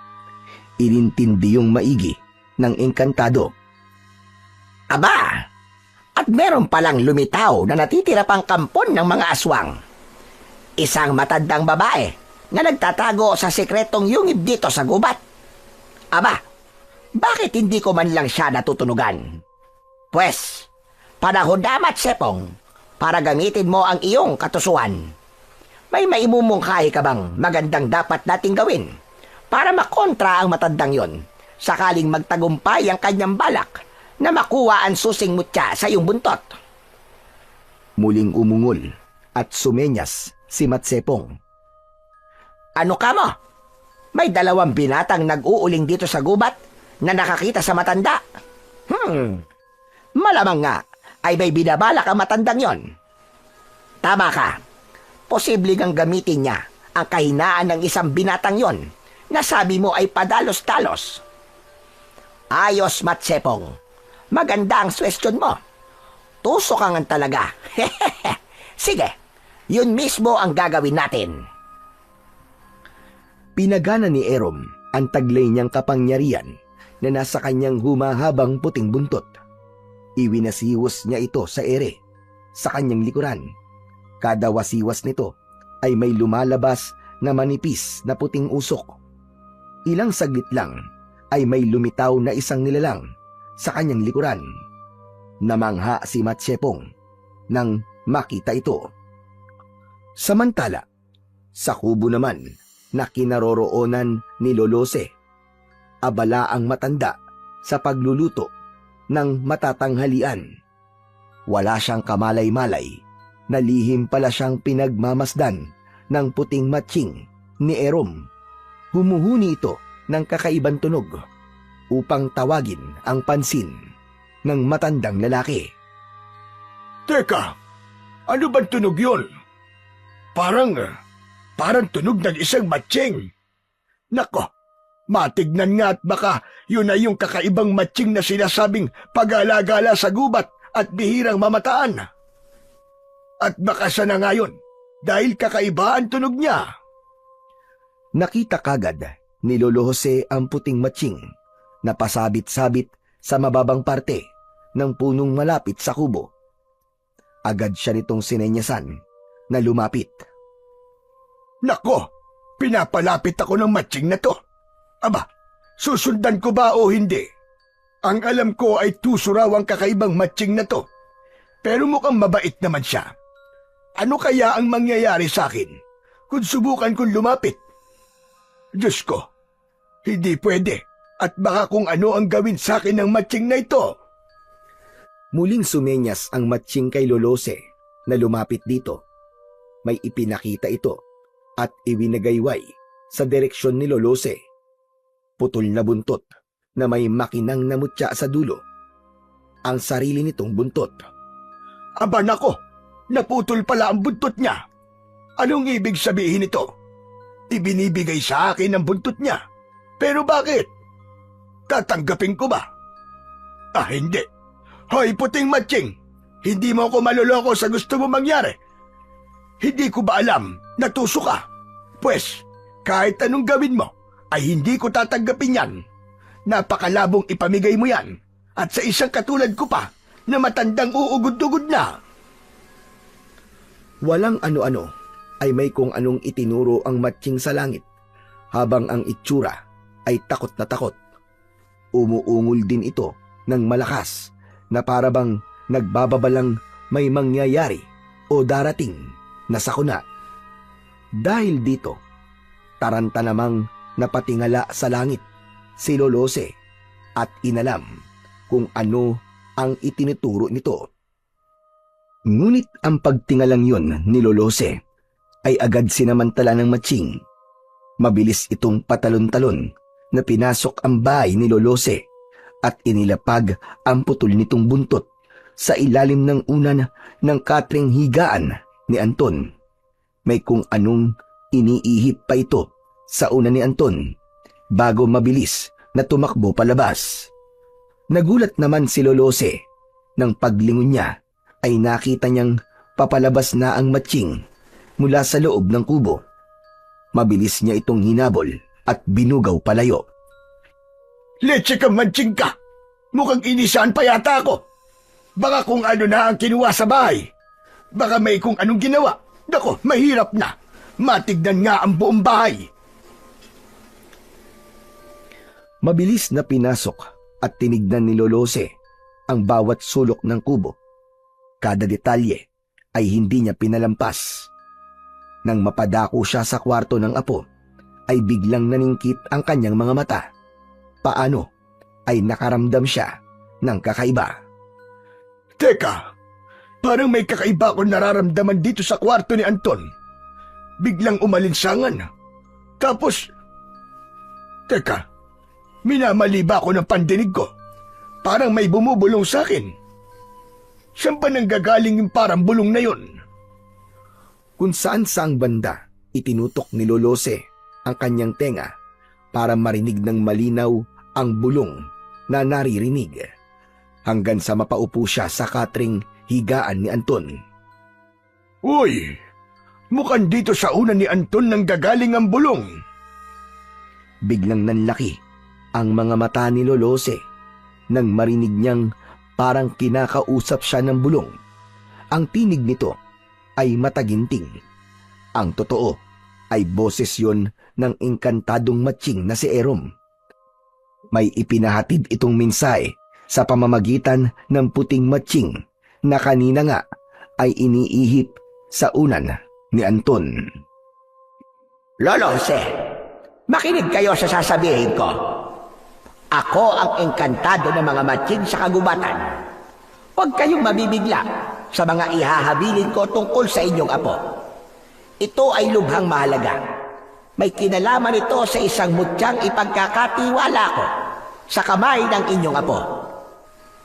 Inintindi yung maigi ng engkantado. Aba, at meron palang lumitaw na natitira pang kampon ng mga aswang. Isang matandang babae na nagtatago sa sekretong yungib dito sa gubat. Aba, bakit hindi ko man lang siya natutunugan? Pwes, panahon na, Matsepong, para gamitin mo ang iyong katusuan. May maimumungkahi ka bang magandang dapat nating gawin para makontra ang matandang yon sakaling magtagumpay ang kanyang balak na makuha ang susing mutya sa iyong buntot? Muling umungol at sumenyas si Matsepong. Ano ka mo? May dalawang binatang nag-uuling dito sa gubat na nakakita sa matanda. Malamang nga ay may binabalak ang matandang yon. Tama ka. Posible ngang gamitin niya ang kahinaan ng isang binatang yon na sabi mo ay padalos-dalos. Ayos, Matsepong. Maganda ang suwestyon mo. Tusok ka nga talaga. Sige, yun mismo ang gagawin natin. Pinagana ni Erom ang taglay niyang kapangyarihan na nasa kanyang humahabang puting buntot. Iwinasiwas niya ito sa ere, sa kanyang likuran. Kada wasiwas nito ay may lumalabas na manipis na puting usok. Ilang saglit lang ay may lumitaw na isang nilalang sa kanyang likuran. Namangha si Matsepong nang makita ito. Samantala, sa kubo naman na kinaroroonan ni Lolose, abala ang matanda sa pagluluto ng matatanghalian. Wala siyang kamalay-malay na lihim pala siyang pinagmamasdan ng puting matching ni Erom. Humuhuni ito ng kakaibang tunog upang tawagin ang pansin ng matandang lalaki. Teka, ano bang tunog yun? Parang tunog ng isang matching. Nako, matignan nga at baka yun ay yung kakaibang matching na sinasabing pag-alagala sa gubat at bihirang mamataan. At baka siya na ngayon dahil kakaiba ang tunog niya. Nakita kagad ni Lolo Jose ang puting matching na pasabit-sabit sa mababang parte ng punong malapit sa kubo. Agad siya nitong sinenyasan na lumapit. Nako, pinapalapit ako ng matching na to. Aba, susundan ko ba o hindi? Ang alam ko ay tuso raw ang kakaibang matching na to. Pero mukhang mabait naman siya. Ano kaya ang mangyayari sa akin kung subukan kong lumapit? Diyos ko, hindi pwede at baka kung ano ang gawin sa akin ng matching na ito. Muling sumenyas ang matching kay Lolose na lumapit dito. May ipinakita ito at iwinagayway sa direksyon ni Lolose. Putol na buntot na may makinang namutya sa dulo. Ang sarili nitong buntot. Aba nako, naputol pala ang buntot niya. Anong ibig sabihin nito? Ibinibigay sa akin ang buntot niya. Pero bakit? Tatanggapin ko ba? Ah, hindi. Hoy, puting matching! Hindi mo ako maloloko sa gusto mo mangyari. Hindi ko ba alam na tuso ka? Pwes, kahit anong gawin mo, ay hindi ko tatanggapin yan. Napakalabong ipamigay mo yan. At sa isang katulad ko pa, na matandang uugod-ugod na. Walang ano-ano ay may kung anong itinuro ang matching sa langit, habang ang itsura ay takot na takot. Umuungol din ito ng malakas na parabang nagbababalang may mangyayari o darating na sakuna. Dahil dito, taranta namang napatingala sa langit si Lolose at inalam kung ano ang itinuturo nito. Ngunit ang pagtingalang yun ni Lolose ay agad sinamantala ng matching. Mabilis itong patalon-talon na pinasok ang bahay ni Lolose at inilapag ang putol nitong buntot sa ilalim ng unan ng katring higaan ni Anton. May kung anong iniihip pa ito sa unan ni Anton bago mabilis na tumakbo palabas. Nagulat naman si Lolose nang paglingon niya ay nakita niyang papalabas na ang matching mula sa loob ng kubo. Mabilis niya itong hinabol at binugaw palayo. Leche ka, matching ka! Mukhang inisaan pa yata ako. Baka kung ano na ang kinuha sa bahay. Baka may kung anong ginawa. Nako, mahirap na. Matignan nga ang buong bahay. Mabilis na pinasok at tinignan ni Lolose ang bawat sulok ng kubo. Kada detalye ay hindi niya pinalampas. Nang mapadako siya sa kwarto ng apo, ay biglang naningkit ang kanyang mga mata. Paano ay nakaramdam siya ng kakaiba. Teka, parang may kakaiba akong nararamdaman dito sa kwarto ni Anton. Biglang umalinsangan. Tapos, teka, minamali ba ako ng pandinig ko? Parang may bumubulong sa akin. Saan ba nanggagaling yung parang bulong na yun? Kung saan-saang banda, itinutok ni Lolose ang kanyang tenga para marinig ng malinaw ang bulong na naririnig. Hanggang sa mapaupo siya sa katring higaan ni Anton. Uy, mukhang dito sa unan ni Anton nanggagaling ang bulong. Biglang nanlaki ang mga mata ni Lolose nang marinig niyang parang kinakausap siya ng bulong. Ang tinig nito ay mataginting. Ang totoo ay boses yon ng engkantadong matching na si Erom. May ipinahatid itong mensahe sa pamamagitan ng puting matching na kanina nga ay iniihip sa unan ni Anton. Lolo Jose, makinig kayo sa sasabihin ko. Ako ang engkantado ng mga matching sa kagubatan. Huwag kayong mabibigla sa mga ihahabilin ko tungkol sa inyong apo. Ito ay lubhang mahalaga. May kinalaman ito sa isang mutyang ipagkakatiwala ko sa kamay ng inyong apo.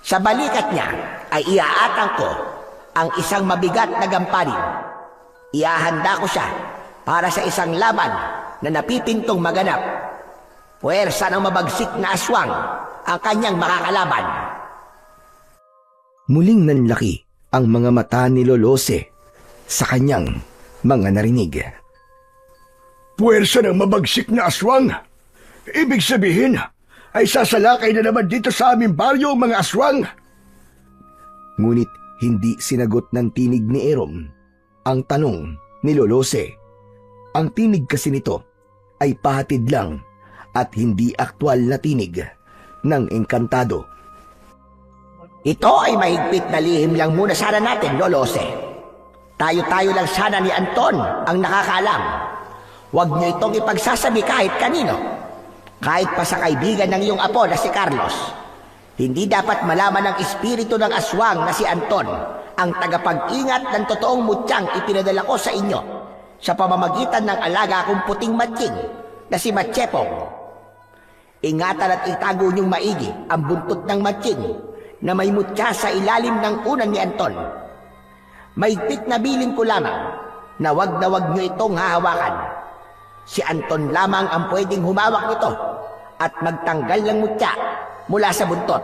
Sa balikat niya ay iaatang ko ang isang mabigat na gampanin. Iahanda ko siya para sa isang laban na napipintong maganap. Puwersa ng mabagsik na aswang ang kanyang makakalaban. Muling nanlaki ang mga mata ni Lolose sa kanyang mga narinig. Puwersa ng mabagsik na aswang? Ibig sabihin, ay sasalakay na naman dito sa aming baryo ang mga aswang. Ngunit hindi sinagot ng tinig ni Erom ang tanong ni Lolose. Ang tinig kasi nito ay pahatid lang at hindi aktwal na tinig ng engkantado. Ito ay mahigpit na lihim lang muna sana natin, Lolose. Tayo-tayo lang sana ni Anton ang nakakaalam. Huwag niyo itong ipagsasabi kahit kanino. Kahit pa sa kaibigan ng iyong apo na si Carlos. Hindi dapat malaman ng espiritu ng aswang na si Anton ang tagapag-ingat ng totoong mutyang ipinadala ko sa inyo sa pamamagitan ng alaga kong puting matching na si Matchepong. Ingatan at itago niyong maigi ang buntot ng matching na may mutya sa ilalim ng unan ni Anton. Maigpit na bilin ko lamang na wag niyo itong hahawakan. Si Anton lamang ang pwedeng humawak nito at magtanggal ng mutya mula sa buntot.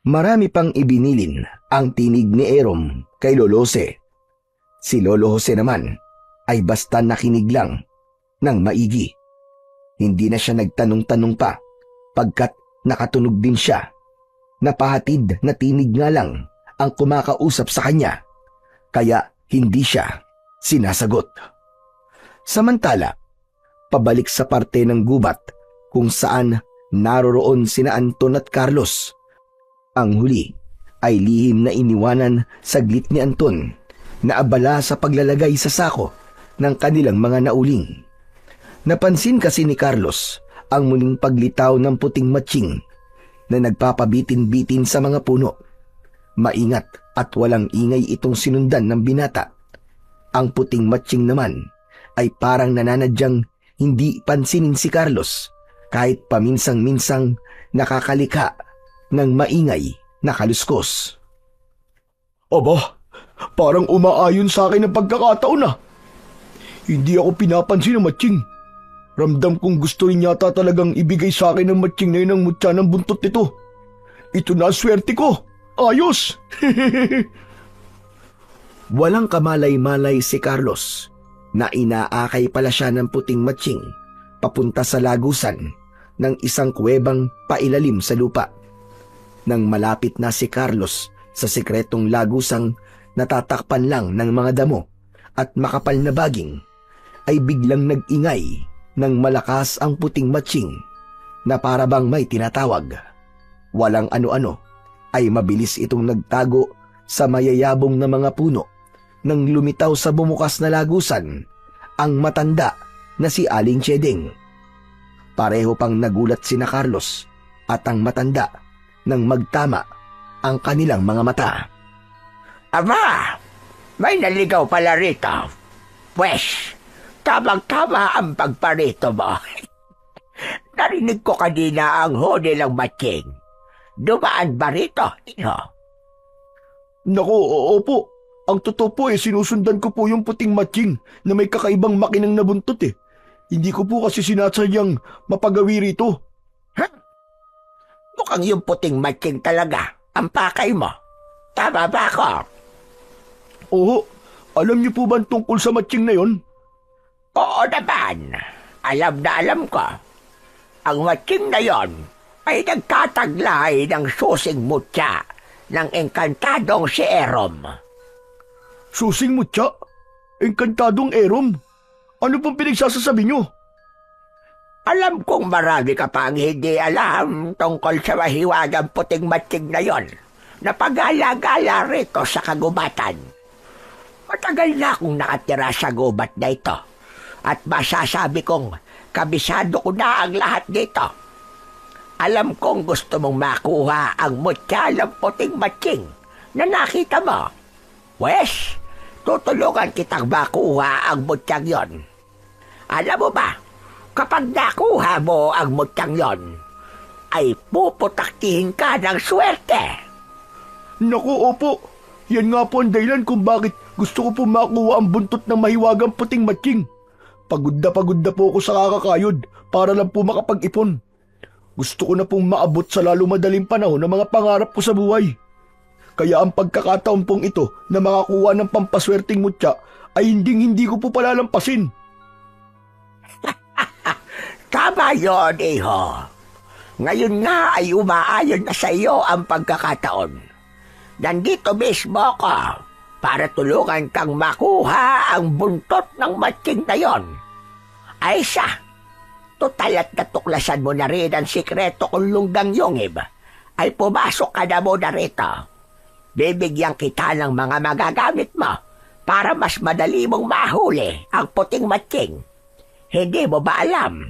Marami pang ibinilin ang tinig ni Erom kay Lolose. Si Lolo Jose naman ay basta nakinig lang ng maigi. Hindi na siya nagtanong-tanong pa pagkat nakatunog din siya. Napahatid na tinig nga lang ang kumakausap sa kanya, kaya hindi siya sinasagot. Samantala, pabalik sa parte ng gubat kung saan naroroon sina Anton at Carlos. Ang huli ay lihim na iniwanan saglit ni Anton na abala sa paglalagay sa sako ng kanilang mga nauling. Napansin kasi ni Carlos ang muling paglitaw ng puting matching na nagpapabitin-bitin sa mga puno. Maingat at walang ingay itong sinundan ng binata. Ang puting matching naman ay parang nananadyang hindi pansinin si Carlos kahit paminsang-minsang nakakalikha ng maingay na kaluskos. Aba, parang umaayon sa akin ang pagkakataon na. Hindi ako pinapansin ng matching. Ramdam kong gusto rin yata talagang ibigay sa akin ng matching na yun ang mutya ng buntot nito. Ito na swerte ko. Ayos! Walang kamalay-malay si Carlos na inaakay pala siya ng puting matching papunta sa lagusan ng isang kuwebang pailalim sa lupa. Nang malapit na si Carlos sa sikretong lagusang natatakpan lang ng mga damo at makapal na baging, ay biglang nag-ingay ng malakas ang puting matching na para bang may tinatawag. Walang ano-ano ay mabilis itong nagtago sa mayayabong na mga puno nang lumitaw sa bumukas na lagusan ang matanda na si Aling Chedeng. Pareho pang nagulat sina Carlos at ang matanda nang magtama ang kanilang mga mata. Ama, may naligaw pala rito. Pwes, tamang-tama ang pagparito mo. Narinig ko kanina ang hodi ng matching. Dumaan ba rito? Naku, opo. Ang totoo po sinusundan ko po yung puting matching na may kakaibang makinang nabuntot eh. Hindi ko po kasi sinasadyang mapagawi rito. Mukhang yung puting matching talaga ang pakay mo. Tama ba ako? Oo, alam niyo po ba ang tungkol sa matching na yon? Oo naman. Alam na alam ko. Ang matching na yon ay nagtataglay ng susing mutya ng engkantadong si Erom. Susing mutya? Engkantadong Erom? Ano pong pinagsasasabi niyo? Alam kong marami ka pang hindi alam tungkol sa mahiwagang puting matching na yon na pag-alagala rito sa kagubatan. Matagal na akong nakatira sa gubat na ito at masasabi kong kabisado ko na ang lahat dito. Alam kong gusto mong makuha ang mutya ng puting matching na nakita mo. Wes, tutulungan kitang makuha ang mutyang yon. Alam mo ba, kapag nakuha mo ang mutyang yon, ay puputaktihin ka ng swerte. Naku, opo. Yan nga po ang dahilan kung bakit gusto ko po makuha ang buntot ng mahiwagang puting matching. Pagod na po ako sa kakakayod para lang po makapag-ipon. Gusto ko na pong maabot sa lalo madaling panahon ng mga pangarap ko sa buhay. Kaya ang pagkakataon pong ito na makakuha ng pampaswerteng mutya ay hindi ko po palalampasin. Tama yun, iho. Ngayon nga ay umaayon na sa iyo ang pagkakataon. Nandito mismo ako para tulungan kang makuha ang buntot ng matching na yon. Ay siya, total at natuklasan mo na rin ang sikreto kung lunggang yungib, ay pumasok ka na muna rito. Bibigyan kita ng mga magagamit mo para mas madali mong mahuli ang puting matching. Hindi mo ba alam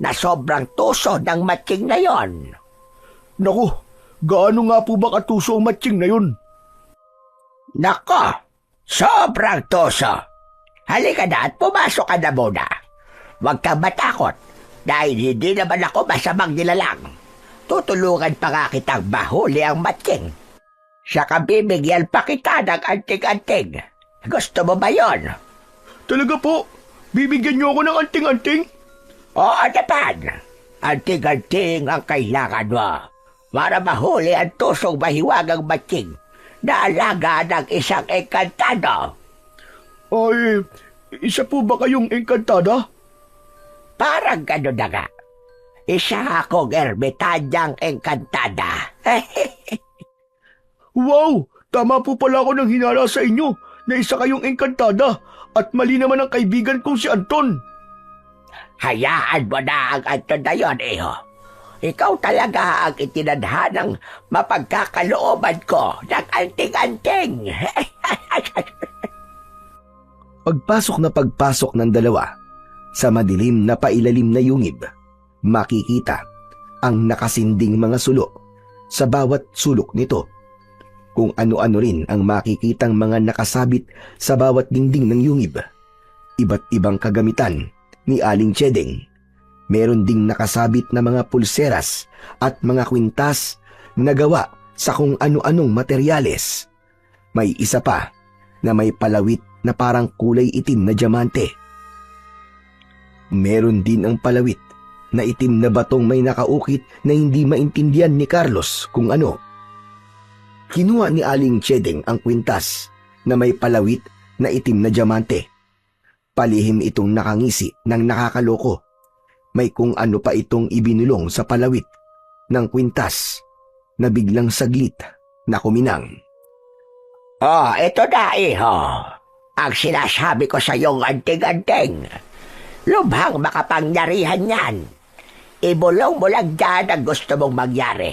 na sobrang tuso ng matching na yon? Naku, gaano nga po ba katuso ang matching na yun? Nako, sobrang tuso. Halika na at pumasok ka na muna. Huwag kang matakot dahil hindi naman ako masamang nilalang. Tutulungan pa nga kitang mahuli ang matching. Saka bibigyan pa kita ng anting-anting. Gusto mo ba yon? Talaga po? Bibigyan niyo ako ng anting-anting? Oo naman. Anting-anting ang kailangan mo para mahuli ang tusong mahiwagang matching na alaga ng isang engkantado. Ay, isa po ba kayong engkantada? Parang gano'n na nga. Isa akong ermitanyang engkantada. Wow! Tama po pala ako nang hinala sa inyo na isa kayong engkantada at mali naman ang kaibigan kong si Anton. Hayaan mo na ang Anton na yun, iho. Ikaw talaga ang itinadhanang mapagkakalooban ko ng anting-anting. Pagpasok ng dalawa sa madilim na pailalim na yungib, makikita ang nakasinding mga sulo sa bawat sulok nito. Kung ano-ano rin ang makikitang mga nakasabit sa bawat dingding ng yungib. Iba't ibang kagamitan ni Aling Chedeng. Meron ding nakasabit na mga pulseras at mga kwintas na gawa sa kung ano-anong materyales. May isa pa na may palawit na parang kulay itim na diamante. Meron din ang palawit na itim na batong may nakaukit na hindi maintindihan ni Carlos kung ano. Kinuha ni Aling Chedeng ang kwintas na may palawit na itim na diamante. Palihim itong nakangisi ng nakakaloko. May kung ano pa itong ibinulong sa palawit ng kwintas na biglang saglit na kuminang. Oh, ito na, iho. Ang sinasabi ko sa iyong anting-anting. Lubhang makapangyarihan yan. Ibulong mo lang dyan ang gusto mong mangyari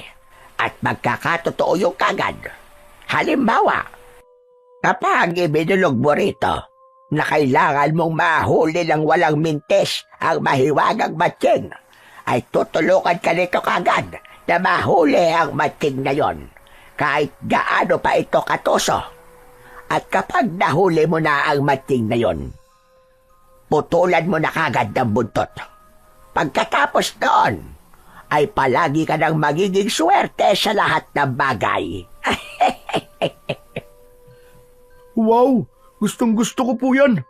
at magkakatotoo yung kagad. Halimbawa, kapag ibinulog mo rito na kailangan mong mahuli ng walang mintes ang mahiwagang matching, ay tutulungan ka nito kagad na mahuli ang matching na yon, kahit gaano pa ito katuso. At kapag nahuli mo na ang matching na yon, putulan mo na kagad ng buntot. Pagkatapos noon, ay palagi ka nang magiging swerte sa lahat ng bagay. Wow! Gustong-gusto ko po yan.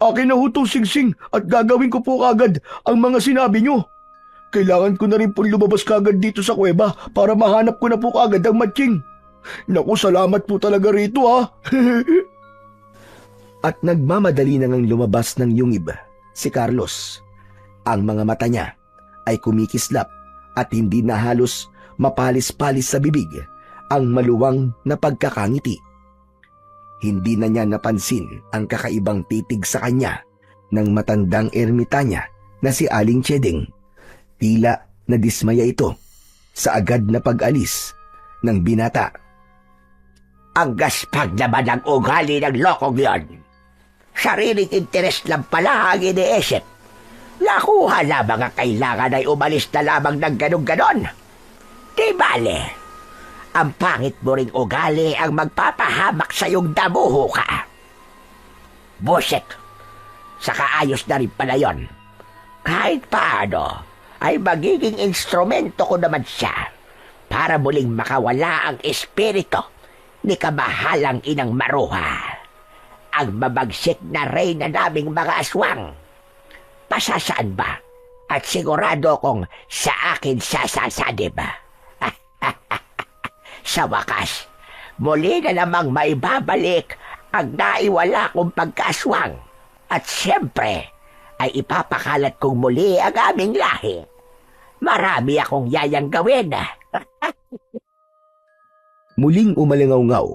Akin na ho tong singsing at gagawin ko po kagad ang mga sinabi nyo. Kailangan ko na rin po lumabas kagad dito sa kuweba para mahanap ko na po kagad ang matching. Naku, salamat po talaga rito ha. At nagmamadali na ngang lumabas ng yungib si Carlos. Ang mga mata niya ay kumikislap at hindi na halos mapalis-palis sa bibig ang maluwang na pagkakangiti. Hindi na niya napansin ang kakaibang titig sa kanya ng matandang ermitanya na si Aling Chedeng. Tila nadismaya ito sa agad na pag-alis ng binata. Ang gaspag naman ang ugali ng lokong yon. Sariling interes lang pala ang iniisip. Nakuha lamang ang kailangan ay umalis na lamang ng ganon-ganon. Di bale, ang pangit mo ring ugali ang magpapahamak sa iyong damuho ka. Buset, saka ayos na rin pala yun. Kahit paano, ay magiging instrumento ko naman siya para muling makawala ang espiritu ni kamahalang inang Maruha, ang mabagsik na reyna naming mga aswang. Pasasaan ba? At sigurado kong sa akin sasasadib. Sa wakas, muli na namang maibabalik ang naiwala kong pagkaswang. At siyempre, ay ipapakalat kong muli ang aming lahi. Marami akong yayang gawin. Muling umalingaw-ngaw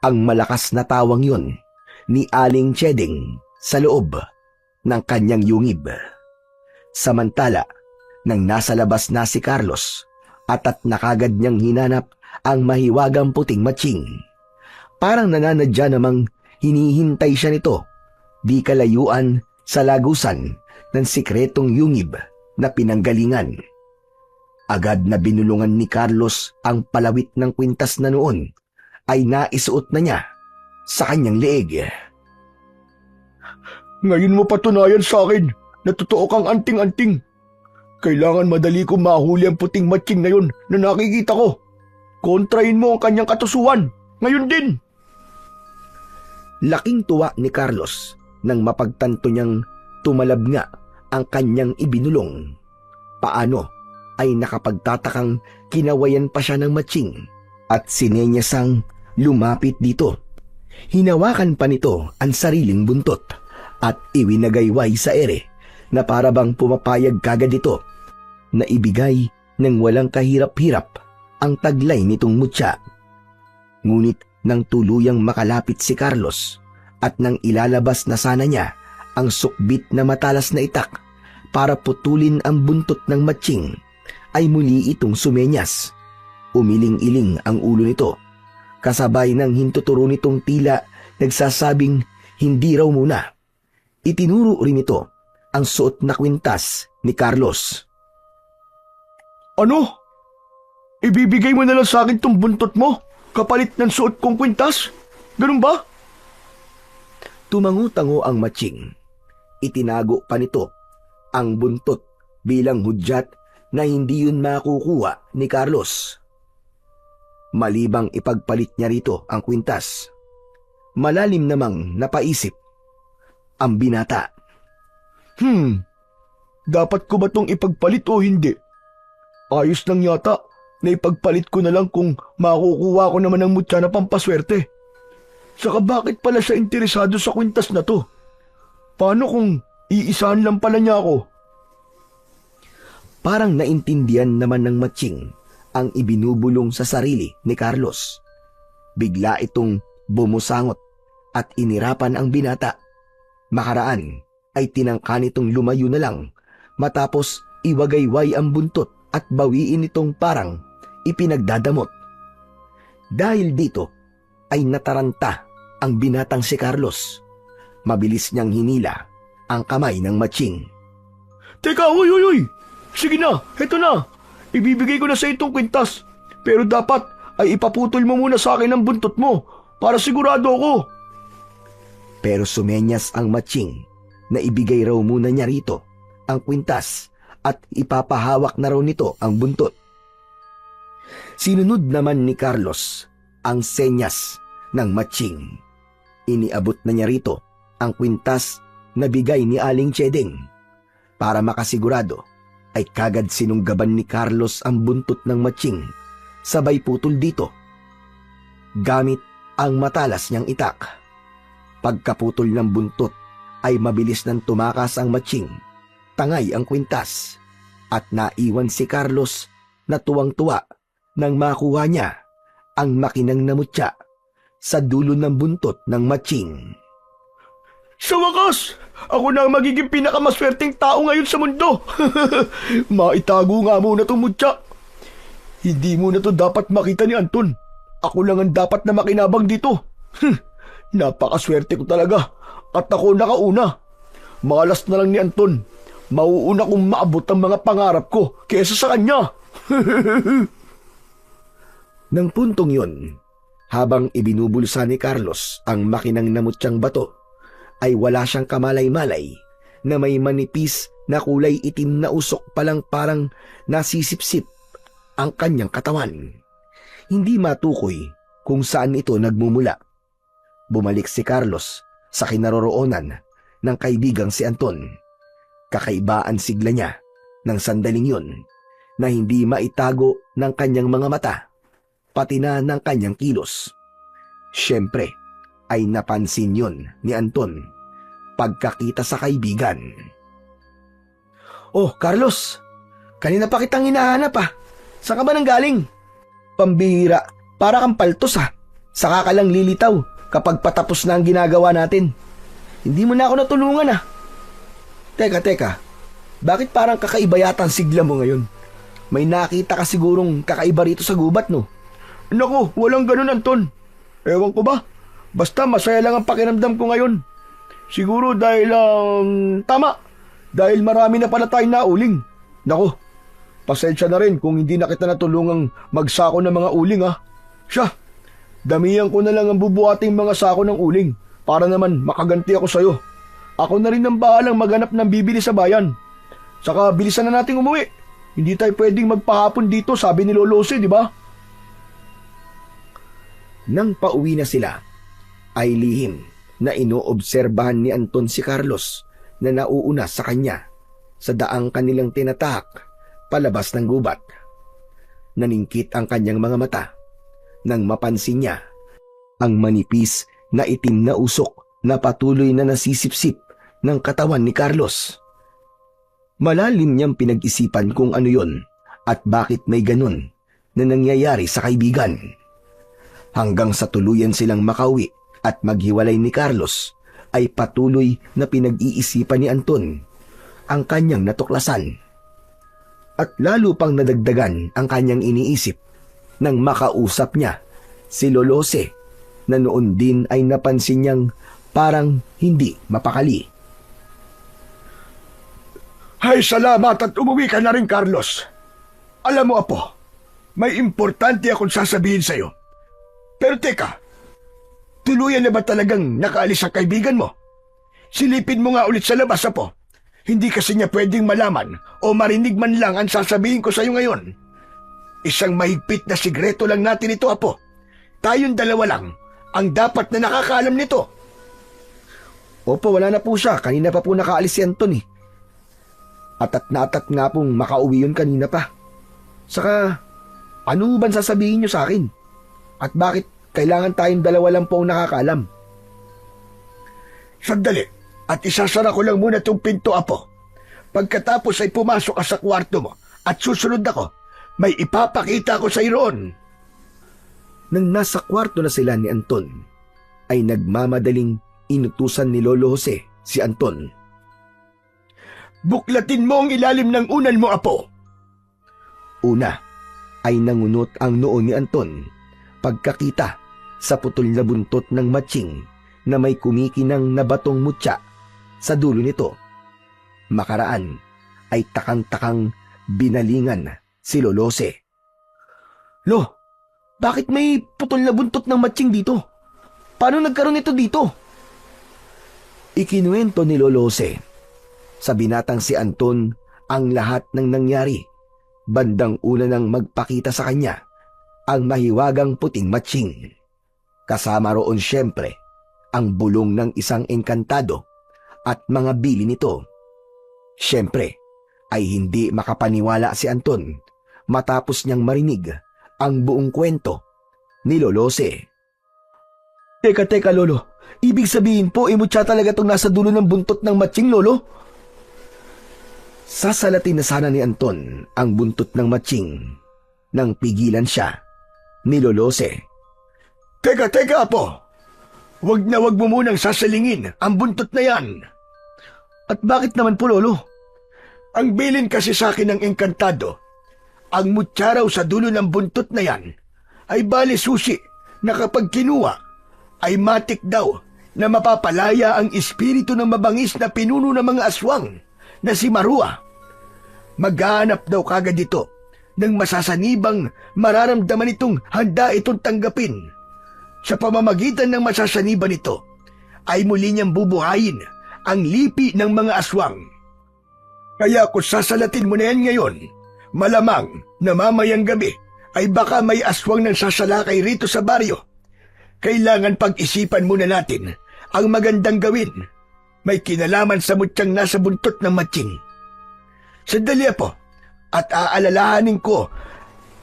ang malakas na tawang yun ni Aling Cheding sa loob ng kanyang yungib. Samantala, nang nasa labas na si Carlos at nakagad niyang hinanap ang mahiwagang puting matching. Parang nananadya namang hinihintay siya nito, di kalayuan sa lagusan ng sikretong yungib na pinanggalingan. Agad na binulungan ni Carlos ang palawit ng kwintas na noon ay naisuot na niya sa kanyang leeg. Ngayon mo patunayan sa akin na totoo kang anting-anting. Kailangan madali kong mahuli ang puting matching na yun na nakikita ko. Kontrahin mo ang kanyang katusuan. Ngayon din. Laking tuwa ni Carlos nang mapagtanto niyang tumalab nga ang kanyang ibinulong. Paano ay nakapagtatakang kinawayan pa siya ng matching at sinenyasang lumapit dito. Hinawakan pa nito ang sariling buntot at iwinagayway sa ere na parabang pumapayag kagad ito na ibigay ng walang kahirap-hirap ang taglay nitong mutya. Ngunit nang tuluyang makalapit si Carlos at nang ilalabas na sana niya ang sukbit na matalas na itak para putulin ang buntot ng matching, ay muli itong sumenyas. Umiling-iling ang ulo nito, kasabay ng hintuturo nitong tila nagsasabing hindi raw muna. Itinuro rin ito ang suot na kwintas ni Carlos. Ano? Ibibigay mo na lang sa akin tong buntot mo kapalit ng suot kong kwintas? Ganun ba? Tumango-tango ang matching. Itinago pa nito ang buntot bilang hudyat na hindi yun makukuha ni Carlos. Malibang ipagpalit niya rito ang kwintas, malalim namang napaisip ang binata. Dapat ko ba tong ipagpalit o hindi? Ayos lang yata na ipagpalit ko na lang kung makukuha ko naman ng mutya na pampaswerte. Saka bakit pala siya interesado sa kwintas na to? Paano kung iisahan lang pala niya ako? Parang naintindihan naman ng matching ang ibinubulong sa sarili ni Carlos. Bigla itong bumusangot at inirapan ang binata. Makaraan ay tinangka nitong lumayo na lang matapos iwagayway ang buntot at bawiin itong parang ipinagdadamot. Dahil dito ay nataranta ang binatang si Carlos. Mabilis niyang hinila ang kamay ng matching. Teka, uy! Sige na, eto na. Ibibigay ko na sa itong kwintas. Pero dapat ay ipaputol mo muna sa akin ang buntot mo para sigurado ako. Pero sumenyas ang matching na ibigay raw muna niya rito ang kwintas at ipapahawak na raw nito ang buntot. Sinunod naman ni Carlos ang senyas ng matching. Iniabot na niya rito ang kwintas na bigay ni Aling Cheding. Para makasigurado ay kagad sinunggaban ni Carlos ang buntot ng matching, sabay putol dito, gamit ang matalas niyang itak. Pagkaputol ng buntot ay mabilis nang tumakas ang matching, tangay ang kwintas, at naiwan si Carlos na tuwang-tuwa nang makuha niya ang makinang na mutya sa dulo ng buntot ng matching. Sa wakas, ako na ang magiging pinakamaswerteng tao ngayon sa mundo. Maitago nga muna itong mutya. Hindi muna to dapat makita ni Anton. Ako lang ang dapat na makinabang dito. Napakaswerte ko talaga. At ako nakauna. Malas na lang ni Anton. Mauuna kong maabot ang mga pangarap ko kesa sa kanya. Nang puntong yun, habang ibinubulsa ni Carlos ang makinang namutyang bato, ay wala siyang kamalay-malay na may manipis na kulay itim na usok palang parang nasisipsip ang kanyang katawan. Hindi matukoy kung saan ito nagmumula. Bumalik si Carlos sa kinaroroonan ng kaibigang si Anton. Kakaiba ang sigla niya ng sandaling yun na hindi maitago ng kanyang mga mata, pati na ng kanyang kilos. Siyempre, ay napansin yun ni Anton pagkakita sa kaibigan. Oh, Carlos, kanina pa kitang hinahanap ah. Saan ka ba nang galing? Pambihira, para kang paltos ah. Saka ka lang lilitaw kapag patapos na ang ginagawa natin. Hindi mo na ako natulungan ah. Teka, bakit parang kakaiba yata ang sigla mo ngayon? May nakita ka sigurong kakaiba rito sa gubat, no? Naku, walang ganun, Anton. Ewan ko ba? Basta masaya lang ang pakiramdam ko ngayon. Siguro dahil tama. Dahil marami na pala tayong nauling. Naku, pasensya na rin kung hindi na kita natulungang magsako ng mga uling ha. Siya, damihan ko na lang ang bubuhating mga sako ng uling para naman makaganti ako sa'yo. Ako na rin ang bahalang maghanap ng bibili sa bayan. Saka bilisan na nating umuwi. Hindi tayo pwedeng magpahapon dito, sabi ni Lolo Jose, di ba? Nang pauwi na sila, ay lihim na inoobserbahan ni Anton si Carlos na nauuna sa kanya sa daang kanilang tinatahak palabas ng gubat. Naningkit ang kanyang mga mata nang mapansin niya ang manipis na itim na usok na patuloy na nasisipsip ng katawan ni Carlos. Malalim niyang pinag-isipan kung ano yon at bakit may ganun na nangyayari sa kaibigan. Hanggang sa tuluyan silang makauwi at maghiwalay ni Carlos, ay patuloy na pinag-iisipan ni Anton ang kanyang natuklasan. At lalo pang nadagdagan ang kanyang iniisip nang makausap niya si Lolo Jose na noon din ay napansin niyang parang hindi mapakali. Ay, salamat at umuwi ka na rin, Carlos. Alam mo, Apo, may importante akong sasabihin sa'yo. Pero teka, tuluyan na ba talagang nakaalis ang kaibigan mo? Silipin mo nga ulit sa labas, Apo. Hindi kasi niya pwedeng malaman o marinig man lang ang sasabihin ko sa'yo ngayon. Isang mahigpit na sigreto lang natin ito, Apo. Tayong dalawa lang ang dapat na nakakaalam nito. Opo, wala na po siya. Kanina pa po nakaalis si Anton eh. Atat na atat nga pong makauwi yun kanina pa. Saka, ano ba sasabihin niyo sa akin? At bakit kailangan tayong dalawa lang po ang nakakaalam? Sandali, at isasara ko lang muna itong pinto, Apo. Pagkatapos ay pumasok ka sa kwarto mo at susunod ako, may ipapakita ko sa iroon. Nang nasa kwarto na sila ni Anton, ay nagmamadaling inutusan ni Lolo Jose si Anton. Buklatin mo ang ilalim ng unan mo, Apo. Una, ay nangunot ang noo ni Anton pagkakita sa putol na buntot ng matching na may kumikinang na batong mutya sa dulo nito. Makaraan ay takang-takang binalingan si Lolo Jose. Lo, bakit may putol na buntot ng matching dito? Paano nagkaroon ito dito? Ikinuwento ni Lolo Jose sa binatang si Anton ang lahat ng nangyari. Bandang una nang magpakita sa kanya ang mahiwagang puting matching. Kasama roon siyempre ang bulong ng isang engkantado at mga bili nito. Siyempre ay hindi makapaniwala si Anton matapos niyang marinig ang buong kwento ni Lolo Jose. Teka, Lolo. Ibig sabihin po, imutya talaga itong nasa dulo ng buntot ng matching, Lolo? Sasalatin na sana ni Anton ang buntot ng matching nang pigilan siya ni Lolo Jose. Teka, Apo. Wag mo munang sasalingin ang buntot na yan. At bakit naman po, Lolo? Ang bilin kasi sa akin ng engkantado, ang mutya raw sa dulo ng buntot na yan ay bali susi na kapag kinuha ay matik daw na mapapalaya ang espiritu ng mabangis na pinuno ng mga aswang na si Marua. Maghahanap daw kagad ito ng masasanibang mararamdaman itong handa itong tanggapin. Sa pamamagitan ng masasaniban nito ay muli niyang bubuhayin ang lipi ng mga aswang. Kaya kung sasalatin mo na yan ngayon, malamang na mamayang gabi ay baka may aswang nang sasalakay rito sa baryo. Kailangan pag-isipan muna natin ang magandang gawin. May kinalaman sa mutyang nasa buntot ng matching. Sandali, Apo, at aalalahanin ko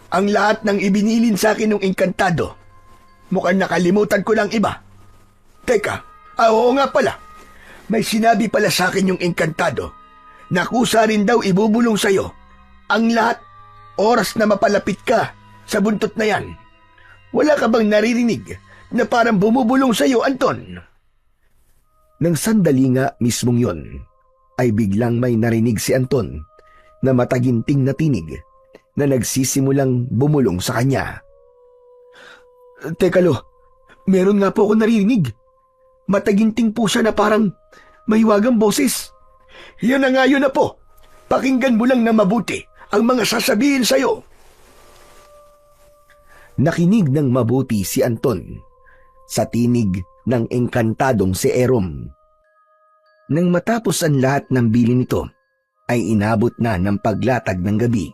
ang lahat ng ibinilin sa akin ng engkantado. Mukhang nakalimutan ko lang iba. Teka, oo nga pala. May sinabi pala sa akin yung engkantado Nakusa rin daw ibubulong sa'yo ang lahat oras na mapalapit ka sa buntot na yan. Wala ka bang naririnig na parang bumubulong sa'yo, Anton? Nang sandali nga mismong yon, ay biglang may narinig si Anton na mataginting na tinig na nagsisimulang bumulong sa kanya. Teka lo, meron nga po ako naririnig. Mataginting po siya na parang mahiwagang boses. Yan na nga yun na po. Pakinggan mo lang na mabuti ang mga sasabihin sa'yo. Nakinig ng mabuti si Anton sa tinig ng engkantadong si Erom. Nang matapos ang lahat ng bilin nito, ay inabot na ng paglatag ng gabi.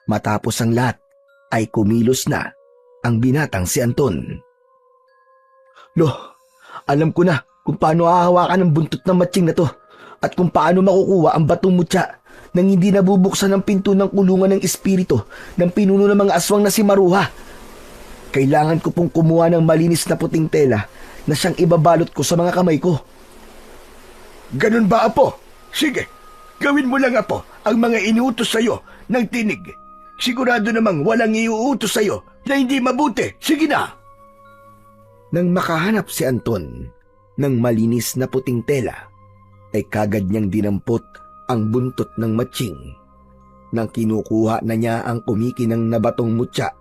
Matapos ang lahat, ay kumilos na ang binatang si Anton. Lo, alam ko na kung paano hahawakan ang buntot ng matching na to at kung paano makukuha ang batong mutya nang hindi nabubuksan ang pinto ng kulungan ng espiritu ng pinuno ng mga aswang na si Maruha. Kailangan ko pong kumuha ng malinis na puting tela na siyang ibabalot ko sa mga kamay ko. Ganun ba, Apo? Sige, gawin mo lang, Apo, ang mga inuutos sa'yo ng tinig. Sigurado namang walang iuutos sa'yo na hindi mabuti. Sige na! Nang makahanap si Anton ng malinis na puting tela, ay kagad niyang dinampot ang buntot ng matching. Nang kinukuha na niya ang kumikinang na batong mutya,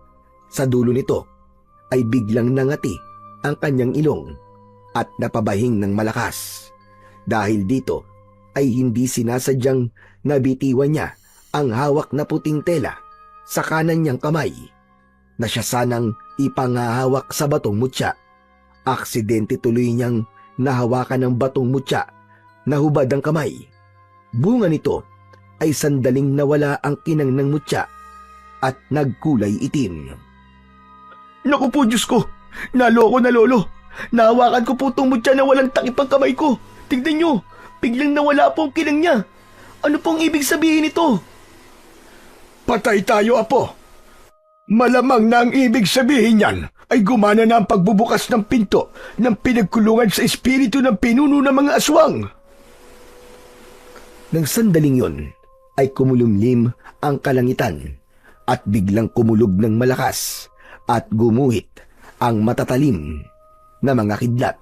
sa dulo nito ay biglang nangati ang kanyang ilong at napabahing ng malakas. Dahil dito ay hindi sinasadyang nabitiwan niya ang hawak na puting tela sa kanan niyang kamay na siya sanang ipangahawak sa batong mutya. Aksidente tuloy niyang nahawakan ng batong mutya na hubad ang kamay. Bunga nito ay sandaling nawala ang kinang ng mutya at nagkulay itim. Naku po, Diyos ko! Naloko na, Lolo! Nahawakan ko po itong mutya na walang takip ang kamay ko. Tignan nyo, biglang nawala po ang kinang niya. Ano pong ibig sabihin nito? Patay tayo, Apo. Malamang na ang ibig sabihin niyan ay gumana na ang pagbubukas ng pinto ng pinagkulungan sa espiritu ng pinuno ng mga aswang. Nang sandaling yon, ay kumulumlim ang kalangitan at biglang kumulog ng malakas at gumuhit ang matatalim na mga kidlat.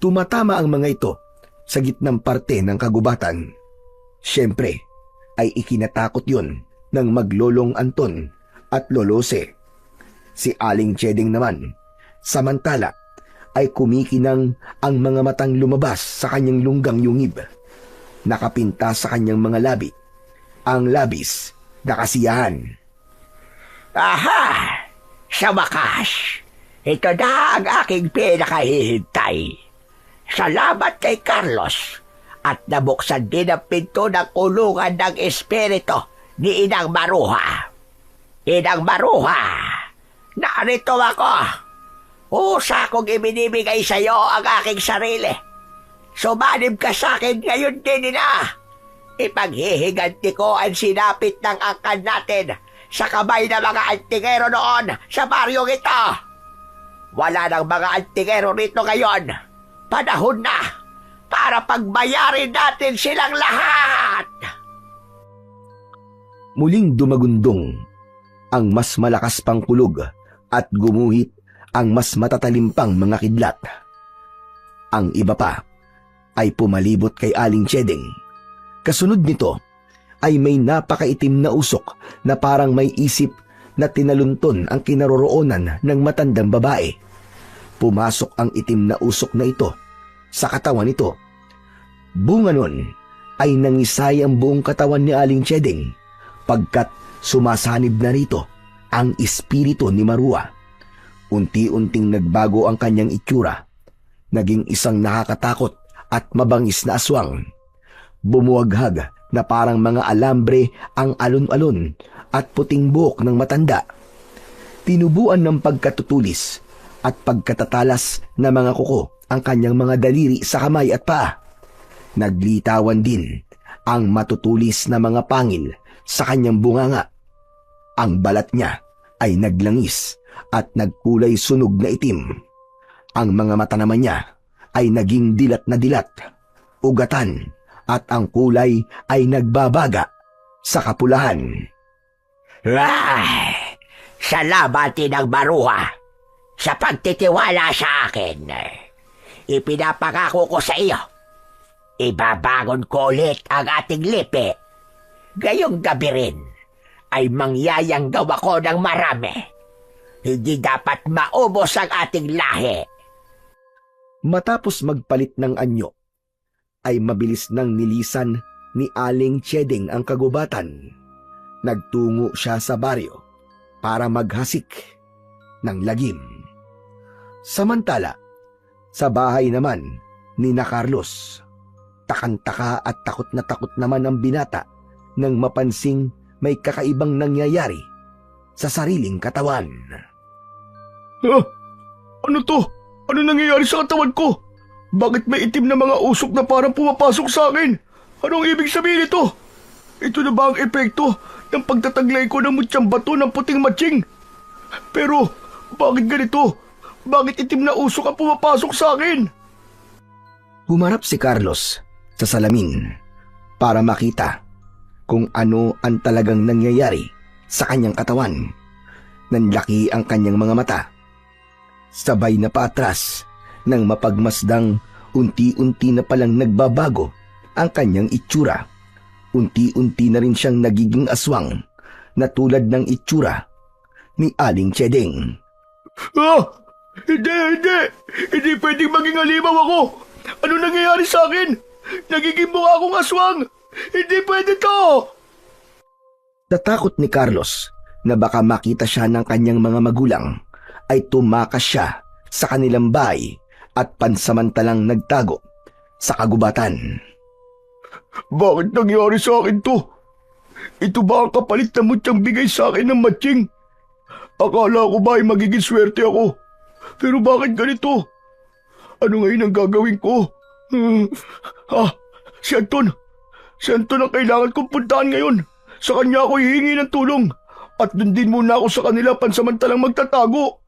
Tumatama ang mga ito sa gitnang parte ng kagubatan. Siyempre, ay ikinatakot yon ng maglolong Anton at Lolose. Si Aling Cheding naman, samantala, ay kumikinang ang mga matang lumabas sa kanyang lunggang yungib. Nakapinta sa kanyang mga labi, ang labis na kasiyahan. Aha! Sa wakas, ito na ang aking pinakahihintay. Salamat kay Carlos at nabuksan din ang pinto ng kulungan ng espiritu ni Inang Maruha. Inang Maruha, narito ako. Usa kong ibinibigay sa iyo ang aking sarili. Sumanib ka sa akin ngayon din, Ina. Ipaghihiganti ko ang sinapit ng angkan natin sa kamay ng mga antingero noon sa baryong ito. Wala nang mga antingero rito ngayon. Panahon na para pagbayarin natin silang lahat. Muling dumagundong ang mas malakas pang kulog at gumuhit ang mas matatalim pang mga kidlat. Ang iba pa ay pumalibot kay Aling Cheding. Kasunod nito ay may napakaitim na usok na parang may isip na tinalunton ang kinaroroonan ng matandang babae. Pumasok ang itim na usok na ito sa katawan nito. Bunga nun ay nangisay ang buong katawan ni Aling Cheding pagkat sumasanib na rito ang espiritu ni Marua. Unti-unting nagbago ang kanyang itsura. Naging isang nakakatakot at mabangis na aswang. Bumuwaghag na parang mga alambre ang alon-alon at puting buhok ng matanda. Tinubuan ng pagkatutulis at pagkatatalas na mga kuko ang kanyang mga daliri sa kamay at paa. Naglitawan din ang matutulis na mga pangil sa kanyang bunganga. Ang balat niya ay naglangis at nagkulay sunog na itim. Ang mga mata naman niya ay naging dilat na dilat, ugatan at ang kulay ay nagbabaga sa kapulahan. Ay, salamat Inang Maruha sa pagtitiwala sa akin. Ipinapangako ko sa iyo, ibabangon ko ulit ang ating lipi. Gayong gabi rin ay mangyayanggaw ako ng marami. Hindi dapat maubos ang ating lahi. Matapos magpalit ng anyo, ay mabilis nang nilisan ni Aling Cheding ang kagubatan. Nagtungo siya sa baryo para maghasik ng lagim. Samantala, sa bahay naman ni na Carlos, takang-taka at takot na takot naman ang binata nang mapansing may kakaibang nangyayari sa sariling katawan. Ano to? Ano nangyayari sa katawan ko? Bakit may itim na mga usok na parang pumapasok sa akin? Anong ibig sabihin ito? Ito na ba ang epekto ng pagtataglay ko ng mutyang bato ng puting matching? Pero, bakit ganito? Bakit itim na usok ang pumapasok sa akin? Humarap si Carlos sa salamin para makita kung ano ang talagang nangyayari sa kanyang katawan. Nanlaki ang kanyang mga mata. Sabay na paatras nang mapagmasdang unti-unti na palang nagbabago ang kanyang itsura. Unti-unti na rin siyang nagiging aswang na tulad ng itsura ni Aling Cheding. Hindi pwedeng maging halimaw ako. Ano nangyayari sa akin? Nagiging mukha akong aswang. Hindi pwede to. Natakot ni Carlos na baka makita siya ng kanyang mga magulang, ay tumakas siya sa kanilang bahay at pansamantalang nagtago sa kagubatan. Bakit nangyari sa akin to? Ito ba ang kapalit na mutyang bigay sa akin ng matching? Akala ko ba ay magiging swerte ako? Pero bakit ganito? Ano ngayon ang gagawin ko? Si Anton. Si Anton ang kailangan kong puntahan ngayon. Sa kanya ako hihingi ng tulong. At dun din muna ako sa kanila pansamantalang magtatago.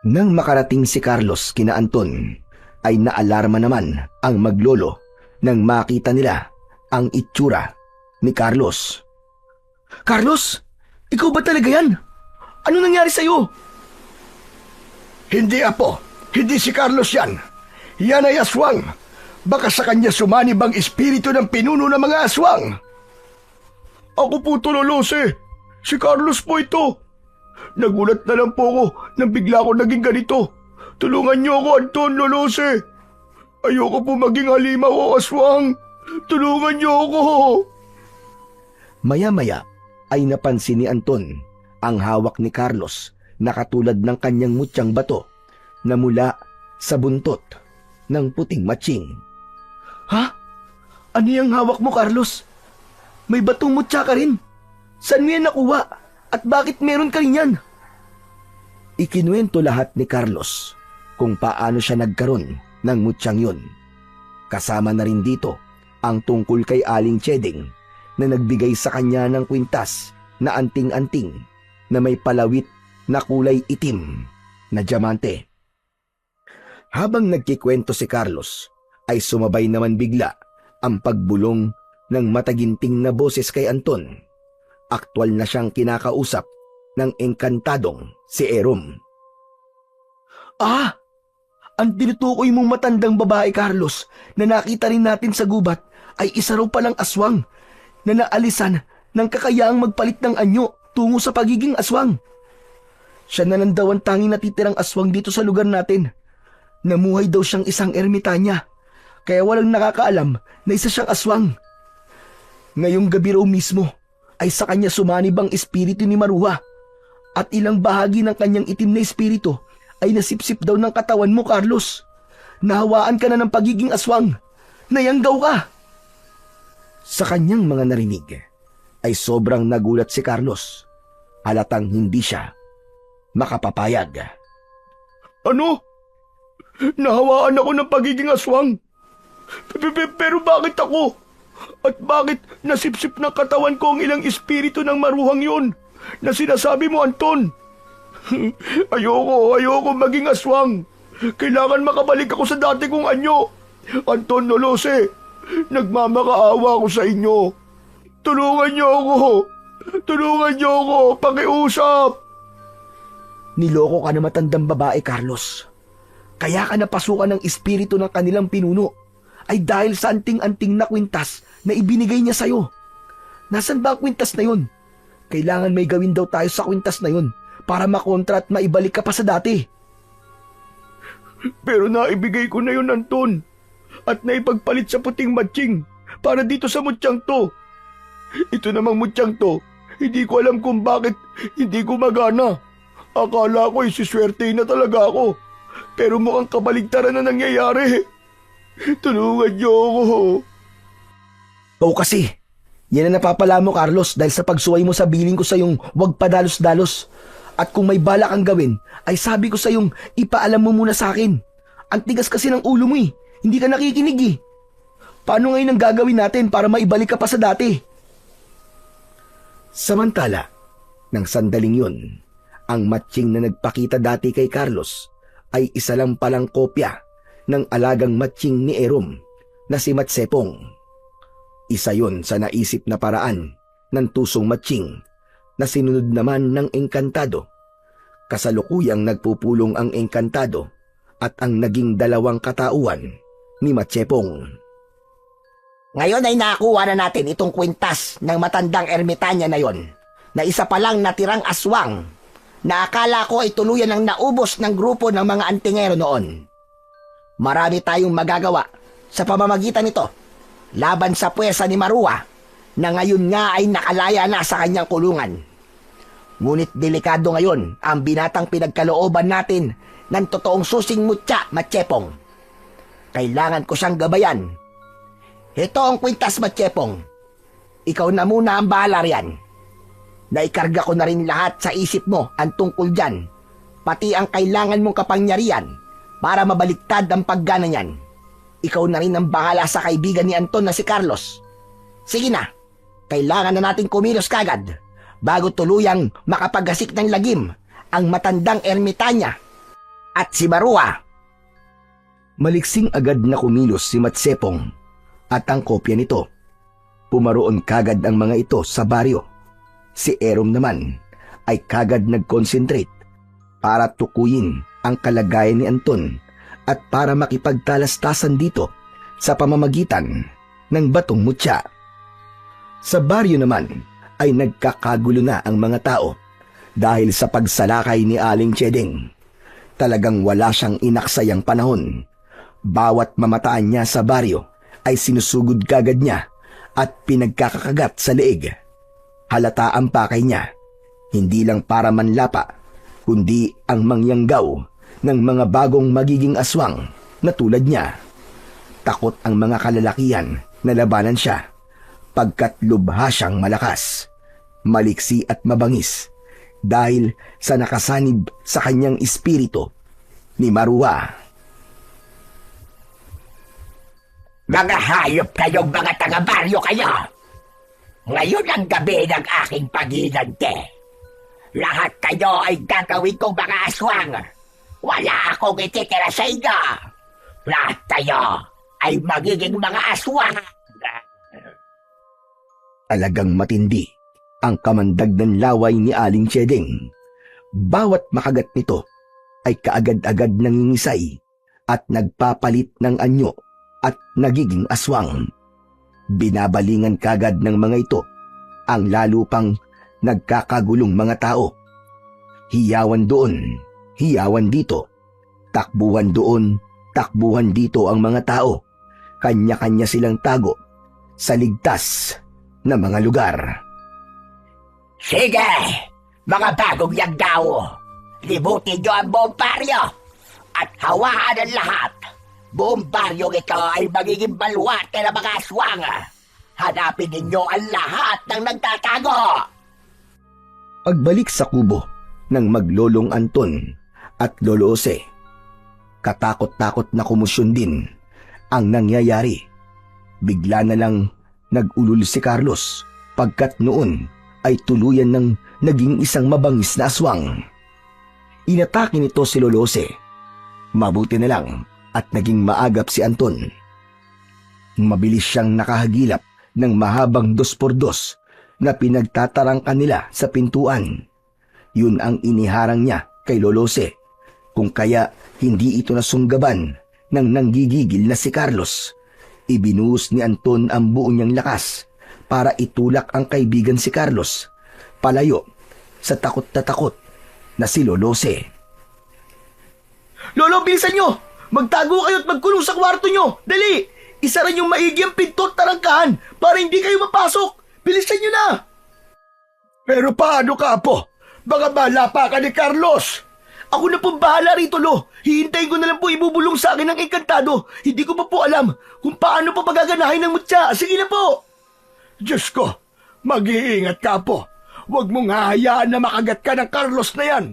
Nang makarating si Carlos kina Anton, ay naalarma naman ang maglolo nang makita nila ang itsura ni Carlos. Carlos, ikaw ba talaga yan? Ano nangyari sa'yo? Hindi, Apo. Hindi si Carlos yan. Yan ay aswang. Baka sa kanya sumanib ang espiritu ng pinuno ng mga aswang. Ako po to, Lolose. Si Carlos po ito. Nagulat na lang po ako nang bigla ko naging ganito. Tulungan niyo ako, Anton, Lolose. Ayoko po maging halimaw o aswang. Tulungan niyo ako. Maya-maya ay napansin ni Anton ang hawak ni Carlos na katulad ng kanyang mutyang bato na mula sa buntot ng puting matching. Ha? Ano yung hawak mo, Carlos? May batong mutya ka rin. Saan mo yan nakuha? At bakit meron ka rin yan? Ikinuwento lahat ni Carlos kung paano siya nagkaroon ng mutyang yun. Kasama na rin dito ang tungkol kay Aling Cheding na nagbigay sa kanya ng kwintas na anting-anting na may palawit na kulay itim na diamante. Habang nagkikwento si Carlos, ay sumabay naman bigla ang pagbulong ng mataginting na boses kay Anton. Aktwal na siyang kinakausap ng engkantadong si Erom. Ang tinutukoy mong matandang babae, Carlos, na nakita rin natin sa gubat ay isa raw palang aswang na naalisan ng kakayaang magpalit ng anyo tungo sa pagiging aswang. Siya na lang daw ang tanging natitirang aswang dito sa lugar natin. Namuhay daw siyang isang ermitanya, kaya walang nakakaalam na isa siyang aswang. Ngayong gabi raw mismo ay sa kanya sumanib ang espiritu ni Maruha at ilang bahagi ng kanyang itim na espiritu ay nasipsip daw ng katawan mo, Carlos. Nahawaan ka na ng pagiging aswang. Nayanggaw ka. Sa kanyang mga narinig ay sobrang nagulat si Carlos. Halatang hindi siya makapapayag. Ano? Nahawaan ako ng pagiging aswang. Pero bakit ako? At bakit nasipsip ng katawan ko ang ilang espiritu ng maruhang yun na sinasabi mo, Anton? Ayoko maging aswang. Kailangan makabalik ako sa dati kong anyo. Anton, Lolose, Nagmamakaawa ko sa inyo. Tulungan niyo ako! Tulungan niyo ako! Pakiusap! Niloko ka na matandang babae, Carlos. Kaya ka napasukan ng espiritu ng kanilang pinuno ay dahil sa anting-anting na kwintas na ibinigay niya sa'yo. Nasaan ba ang kwintas na yun? Kailangan may gawin daw tayo sa kwintas na yun para makontra at maibalik ka pa sa dati. Pero naibigay ko na yun, Anton. At naipagpalit sa puting matching para dito sa mutyang to. Ito namang mutyang to, hindi ko alam kung bakit hindi gumagana. Akala ko isiswerte na talaga ako. Pero mukhang kabaligtaran na nangyayari. Tulungan niyo ako. Oo kasi, yan ang napapala mo, Carlos, dahil sa pagsuway mo sa biling ko sa yung wag padalos-dalos. At kung may balak kang gawin, ay sabi ko sa yung ipaalam mo muna sa akin. Ang tigas kasi ng ulo mo eh. Hindi ka nakikinig eh. Paano ngayon ang gagawin natin para maibalik ka pa sa dati? Samantala, nang sandaling yun, ang matching na nagpakita dati kay Carlos ay isa lang palang kopya ng alagang matching ni Erom na si Matsepong. Isa yun sa naisip na paraan ng tusong matching na sinunod naman ng engkantado. Kasalukuyang nagpupulong ang engkantado at ang naging dalawang katauhan ni Matsepong. Ngayon ay nakuha na natin itong kwintas ng matandang ermitanya na yon, na isa palang natirang aswang na akala ko ay tuluyan ng naubos ng grupo ng mga antingero noon. Marami tayong magagawa sa pamamagitan nito laban sa puwersa ni Marua na ngayon nga ay nakalaya na sa kanyang kulungan. Ngunit delikado ngayon ang binatang pinagkalooban natin ng totoong susing mutya, Matsepong. Kailangan ko siyang gabayan. Ito ang kwintas, Matsepong. Ikaw na muna ang bahala riyan. Naikarga ko na rin lahat sa isip mo ang tungkol dyan, pati ang kailangan mong kapangyarihan para mabaliktad ang paggana niyan. Ikaw na rin ang bahala sa kaibigan ni Anton na si Carlos. Sige na, kailangan na natin kumilos kagad bago tuluyang makapaggasik ng lagim ang matandang ermitanya at si Marua. Maliksing agad na kumilos si Matsepong at ang kopya nito. Pumaroon kagad ang mga ito sa baryo. Si Erom naman ay kagad nag-concentrate para tukuyin ang kalagayan ni Anton at para makipagtalastasan dito sa pamamagitan ng batong mutya. Sa baryo naman ay nagkakagulo na ang mga tao dahil sa pagsalakay ni Aling Chedeng. Talagang wala siyang inaksayang panahon. Bawat mamataan niya sa baryo ay sinusugod kagad niya at pinagkakakagat sa leeg. Halata ang pakay niya, hindi lang para manlapa, kundi ang mangyanggaw ng mga bagong magiging aswang na tulad niya. Takot ang mga kalalakihan na labanan siya, pagkat lubha siyang malakas, maliksi at mabangis dahil sa nakasanib sa kanyang espiritu ni Marua. Mga hayop kayong mga taga-baryo kayo! Ngayon ang gabi ng aking paghinante. Lahat kayo ay gagawin kong mga aswang. Wala akong ititira sa inyo. Lahat kayo ay magiging mga aswang. Talagang matindi ang kamandag ng laway ni Aling Chedeng. Bawat makagat nito ay kaagad-agad nangingisay at nagpapalit ng anyo at nagiging aswang. Binabalingan kagad ng mga ito ang lalo pang nagkakagulong mga tao. Hiyawan doon, hiyawan dito, takbuhan doon, takbuhan dito ang mga tao. Kanya-kanya silang tago sa ligtas na mga lugar. Sige, mga bagong yagdaw, libutin nyo ang buong baryo at hawaan ang lahat. Buong baryong ito ay magiging baluarte ng mga aswang. Hanapin ninyo ang lahat ng nagtatago. Pagbalik sa kubo ng maglolong Anton at Lolo Jose, katakot-takot na kumusyon din ang nangyayari. Bigla na lang nag-ulul si Carlos pagkat noon ay tuluyan ng naging isang mabangis na aswang. Inatake nito si Lolo Jose. Mabuti na lang at naging maagap si Anton. Mabilis siyang nakahagilap ng mahabang 2x2 na pinagtatarangkan nila sa pintuan. Yun ang iniharang niya kay Lolose, kung kaya hindi ito nasunggaban ng nanggigigil na si Carlos. Ibinuhos ni Anton ang buo niyang lakas para itulak ang kaibigan si Carlos palayo sa takot na si Lolose. Lolo, bilisan nyo! Magtago kayo at magkulong sa kwarto nyo! Dali! Isara niyong maigi ang pinto at tarangkahan para hindi kayo mapasok! Bilisan nyo na! Pero paano ka, Apo? Baka malapa ka ni Carlos! Ako na pong bahala rito, Lo. Hihintayin ko na lang po ibubulong sa akin ng engkantado. Hindi ko pa po alam kung paano pa pagaganahin ng mutya. Sige na po! Diyos ko, mag-iingat ka, Apo. Huwag mong hahayaan na makagat ka ng Carlos na yan.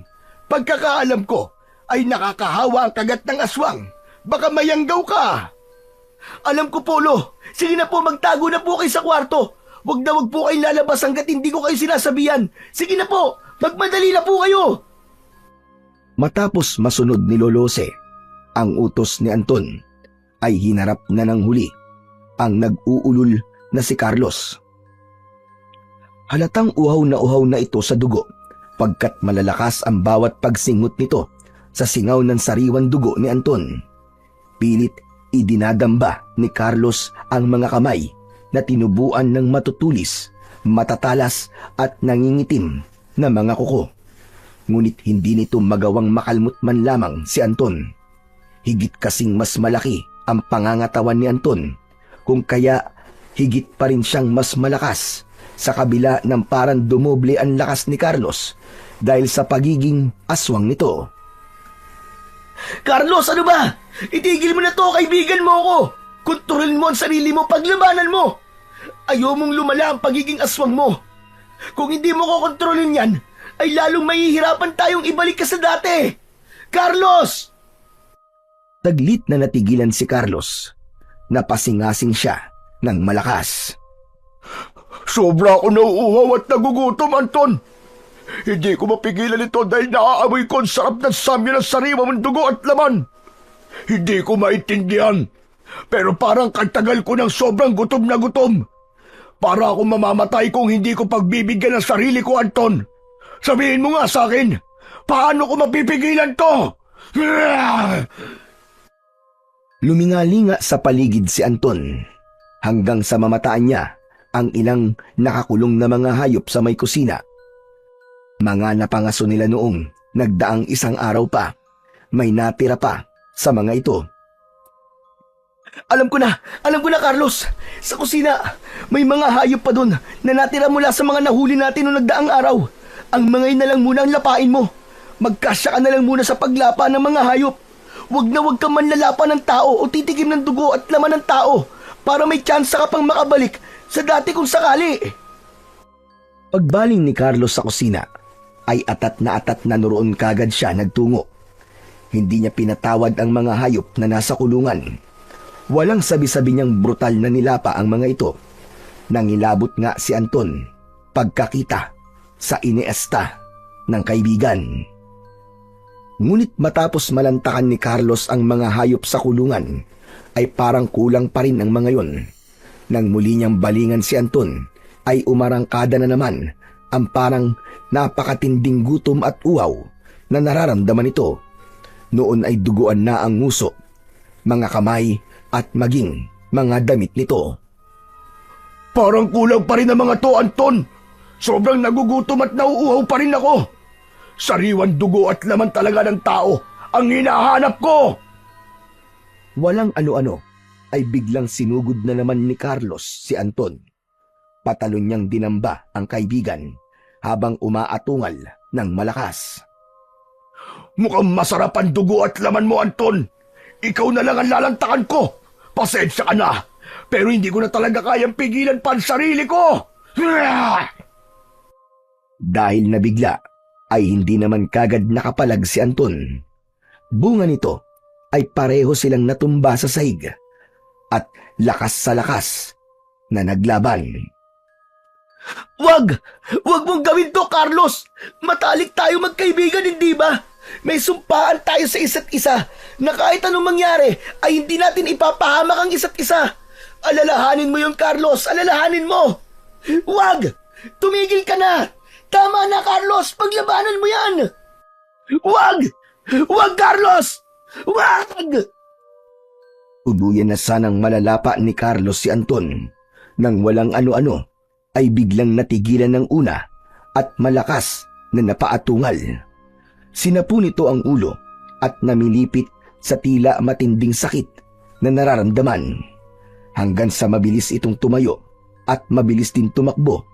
Pagkakaalam ko, ay nakakahawa ang kagat ng aswang. Baka mayanggaw ka. Alam ko po, Lo. Sige na po, magtago na po kayo sa kwarto. Huwag po kayong lalabas hanggat hindi ko kayo sinasabihan. Sige na po, magmadali na po kayo. Matapos masunod ni Lolose ang utos ni Anton, ay hinarap na ng huli ang nag-uulol na si Carlos. Halatang uhaw na ito sa dugo, pagkat malalakas ang bawat pagsingot nito sa singaw ng sariwang dugo ni Anton. Pilit idinadamba ni Carlos ang mga kamay na tinubuan ng matutulis, matatalas at nangingitim na mga kuko. Ngunit hindi nito magawang makalmot man lamang si Anton. Higit kasing mas malaki ang pangangatawan ni Anton, kung kaya higit pa rin siyang mas malakas sa kabila ng parang dumoble ang lakas ni Carlos dahil sa pagiging aswang nito. Carlos, ano ba? Itigil mo na to, kaibigan mo ako. Kontrolin mo ang sarili mo, paglabanan mo. Ayaw mong lumala ang pagiging aswang mo. Kung hindi mo kokontrolin yan, ay lalong mahihirapan tayong ibalik ka sa dati. Carlos! Taglit na natigilan si Carlos. Napasingasing siya ng malakas. Sobra ako nauuhaw at nagugutom, Anton. Hindi ko mapigilan ito dahil naaamoy ko ang sarap ng samya ng sariwa mong dugo at laman. Hindi ko maintindihan. Pero parang katagal ko ng sobrang gutom na gutom. Para akong mamamatay kung hindi ko pagbibigyan ng sarili ko, Anton. Sabihin mo nga sa akin, paano ko mapipigilan to? Lumingalinga sa paligid si Anton hanggang sa mamataan niya ang ilang nakakulong na mga hayop sa may kusina. Mga napangaso nila noong nagdaang isang araw pa. May natira pa sa mga ito. Alam ko na, Carlos. Sa kusina, may mga hayop pa doon na natira mula sa mga nahuli natin noong nagdaang araw. Ang mga yun na lang muna ang lapain mo. Magkasya ka na lang muna sa paglapa ng mga hayop. Huwag ka man lalapa ng tao o titikim ng dugo at laman ng tao para may tsansa ka pang makabalik sa dati kung sakali. Pagbaling ni Carlos sa kusina, ay atat na noroon kagad siya nagtungo. Hindi niya pinatawad ang mga hayop na nasa kulungan. Walang sabi-sabi niyang brutal na nilapa ang mga ito. Nangilabot nga si Anton pagkakita sa iniesta ng kaibigan. Ngunit matapos malantakan ni Carlos ang mga hayop sa kulungan, ay parang kulang pa rin ang mga yon. Nang muli niyang balingan si Anton, ay umarangkada na naman ang parang napakatinding gutom at uhaw na nararamdaman ito. Noon ay duguan na ang nguso, mga kamay at maging mga damit nito. Parang kulang pa rin ang mga to, Anton. Sobrang nagugutom at nauuhaw pa rin ako. Sariwan dugo at laman talaga ng tao ang hinahanap ko. Walang ano-ano ay biglang sinugod na naman ni Carlos si Anton. Patalon niyang dinamba ang kaibigan habang umaatungal ng malakas. Mukhang masarap ang dugo at laman mo, Anton. Ikaw na lang ang lalantakan ko. Pasensya ka na, pero hindi ko na talaga kayang pigilan pa ang sarili ko. Dahil nabigla, ay hindi naman kagad nakapalag si Anton. Bunga nito ay pareho silang natumba sa sahig at lakas sa lakas na naglaban. Wag mong gawin to, Carlos. Matalik tayo magkaibigan, hindi ba? May sumpaan tayo sa isa't isa na kahit anong mangyari ay hindi natin ipapahamak ang isa't isa. Alalahanin mo yun, Carlos! Alalahanin mo! Wag! Tumigil ka na! Tama na, Carlos! Paglabanan mo yan! Wag! Wag, Carlos! Wag! Tuluyan na sanang malalapa ni Carlos si Anton nang walang ano-ano ay biglang natigilan ng una at malakas na napaatungal. Sinapu nito ang ulo at namilipit sa tila matinding sakit na nararamdaman hanggang sa mabilis itong tumayo at mabilis din tumakbo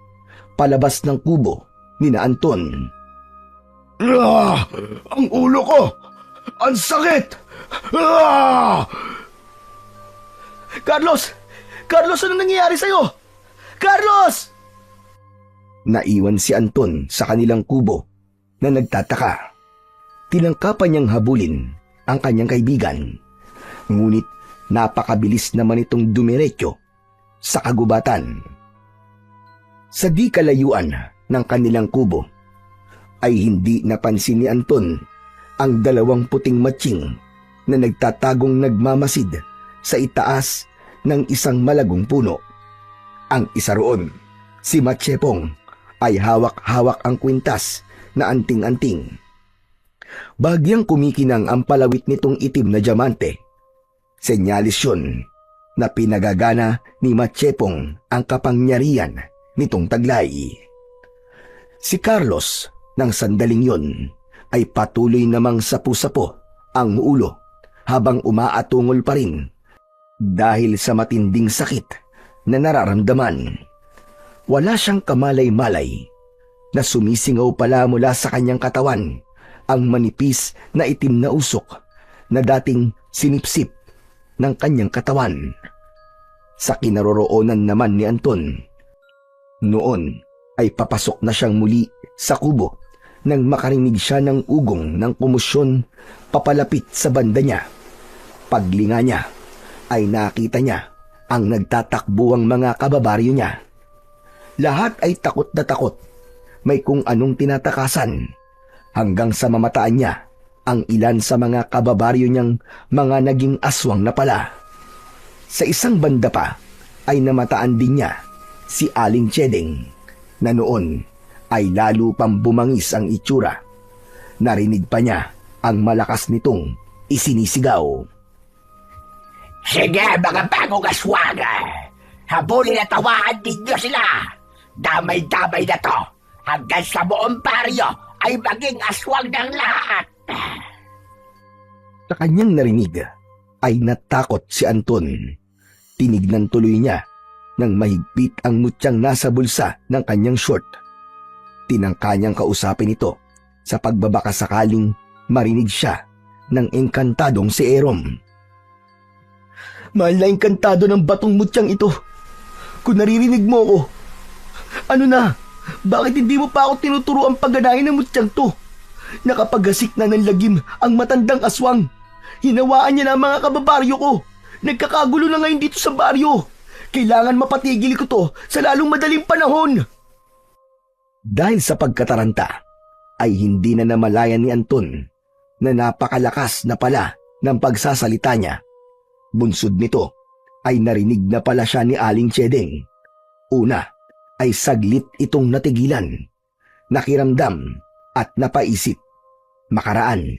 palabas ng kubo ni na Anton. Ang ulo ko! Ang sakit! Ah! Carlos! Carlos, anong nangyayari sa'yo? Carlos! Naiwan si Anton sa kanilang kubo na nagtataka. Tinangkapan niyang habulin ang kanyang kaibigan. Ngunit napakabilis naman itong dumiretso sa kagubatan. Sa di kalayuan ng kanilang kubo ay hindi napansin ni Anton ang dalawang puting matching na nagtatagong nagmamasid sa itaas ng isang malagong puno. Ang isa roon, si Matchepong, ay hawak-hawak ang kwintas na anting-anting. Bagyang kumikinang ang palawit nitong itim na diamante. Senyalis yun na pinagagana ni Matchepong ang kapangyarihan nitong taglay. Si Carlos, nang sandaling yon, ay patuloy namang sapu-sapo ang ulo habang umaatungol pa rin dahil sa matinding sakit na nararamdaman. Wala siyang kamalay-malay na sumisingaw pala mula sa kanyang katawan ang manipis na itim na usok na dating sinipsip ng kanyang katawan. Sa kinaroroonan naman ni Anton, noon ay papasok na siyang muli sa kubo nang makarinig siya ng ugong ng kumusyon papalapit sa banda niya. Paglinga niya ay nakita niya ang nagtatakbuang mga kababaryo niya. Lahat ay takot na takot, may kung anong tinatakasan, hanggang sa mamataan niya ang ilan sa mga kababaryo niyang mga naging aswang na pala. Sa isang banda pa ay namataan din niya si Aling Chedeng na noon ay lalo pang bumangis ang itsura. Narinig pa niya ang malakas nitong isinisigaw. Sige, mga bagong aswang! Habulin at tawaan ninyo sila! Damay-damay na to! Hanggang sa buong baryo ay maging aswang ng lahat! Sa kanyang narinig ay natakot si Anton. Tinignan tuloy niya nang mahigpit ang mutyang nasa bulsa ng kanyang short. Tinangka niyang kausapin ito sa pagbabaka sakaling marinig siya ng engkantadong si Erom. Mahal na engkantado ng batong mutyang ito. Kung naririnig mo ko, ano na? Bakit hindi mo pa ako tinuturo ang pagganahin ng mutyang to? Nakapaggasik na ng lagim ang matandang aswang. Hinawaan niya na ang mga kababaryo ko. Nagkakagulo na ngayon dito sa baryo. Kailangan mapatigil ko to sa lalong madaling panahon. Dahil sa pagkataranta, ay hindi na namalayan ni Anton na napakalakas na pala ng pagsasalita niya. Bunsod nito ay narinig na pala siya ni Aling Chedeng. Una ay saglit itong natigilan, nakiramdam at napaisip. Makaraan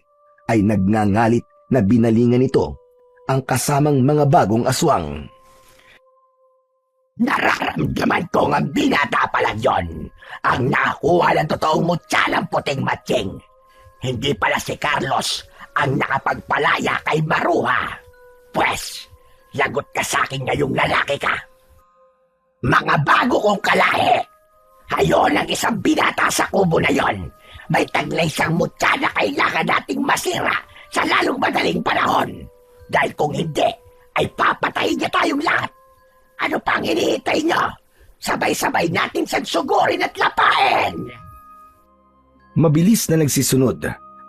ay nagngangalit na binalingan nito ang kasamang mga bagong aswang. Nararamdaman ko ang binata pa lang yon. Ang nakakuha ng totoong mutya ng puting matching. Hindi pala si Carlos ang nakapagpalaya kay Maruha. Pwes, lagot ka sa akin ngayong lalaki ka. Mga bago kong kalahi, hayon ang isang binata sa kubo na yon. May taglay siyang mutya na kailangan nating masira sa lalong madaling panahon. Dahil kung hindi, ay papatayin niya tayong lahat. Ano pang hinihintay niyo? Sabay-sabay natin siyang sugurin at lapain! Mabilis na nagsisunod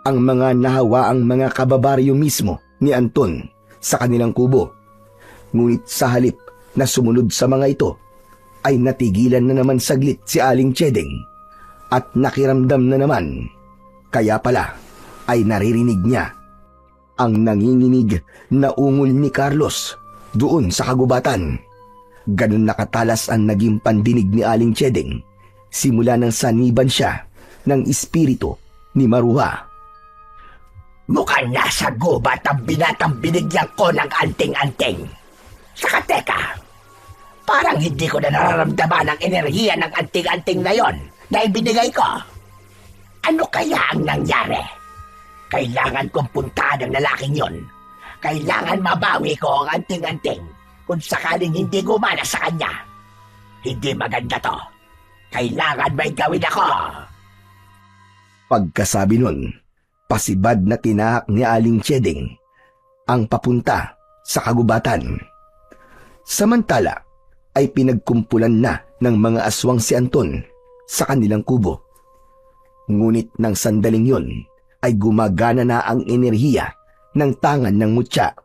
ang mga nahawaang mga kababaryo mismo ni Anton sa kanilang kubo. Ngunit sa halip na sumunod sa mga ito, ay natigilan na naman saglit si Aling Chedeng at nakiramdam na naman. Kaya pala ay naririnig niya ang nanginginig na ungol ni Carlos doon sa kagubatan. Ganun nakatalas ang naging pandinig ni Aling Chedeng simula nang saniban siya ng espiritu ni Maruha. Mukhang nasa gubat ang binatang binigyan ko ng anting-anting. Saka teka, parang hindi ko na nararamdaman ang enerhiya ng anting-anting na yon na ibinigay ko. Ano kaya ang nangyari? Kailangan kong puntahan ang lalaking yon. Kailangan mabawi ko ang anting-anting kung sakaling hindi gumana sa kanya. Hindi maganda to. Kailangan may gawin ako. Pagkasabi nun, pasibad na tinahak ni Aling Chedeng ang papunta sa kagubatan. Samantala ay pinagkumpulan na ng mga aswang si Anton sa kanilang kubo. Ngunit nang sandaling yon ay gumagana na ang enerhiya ng tangan ng mutya.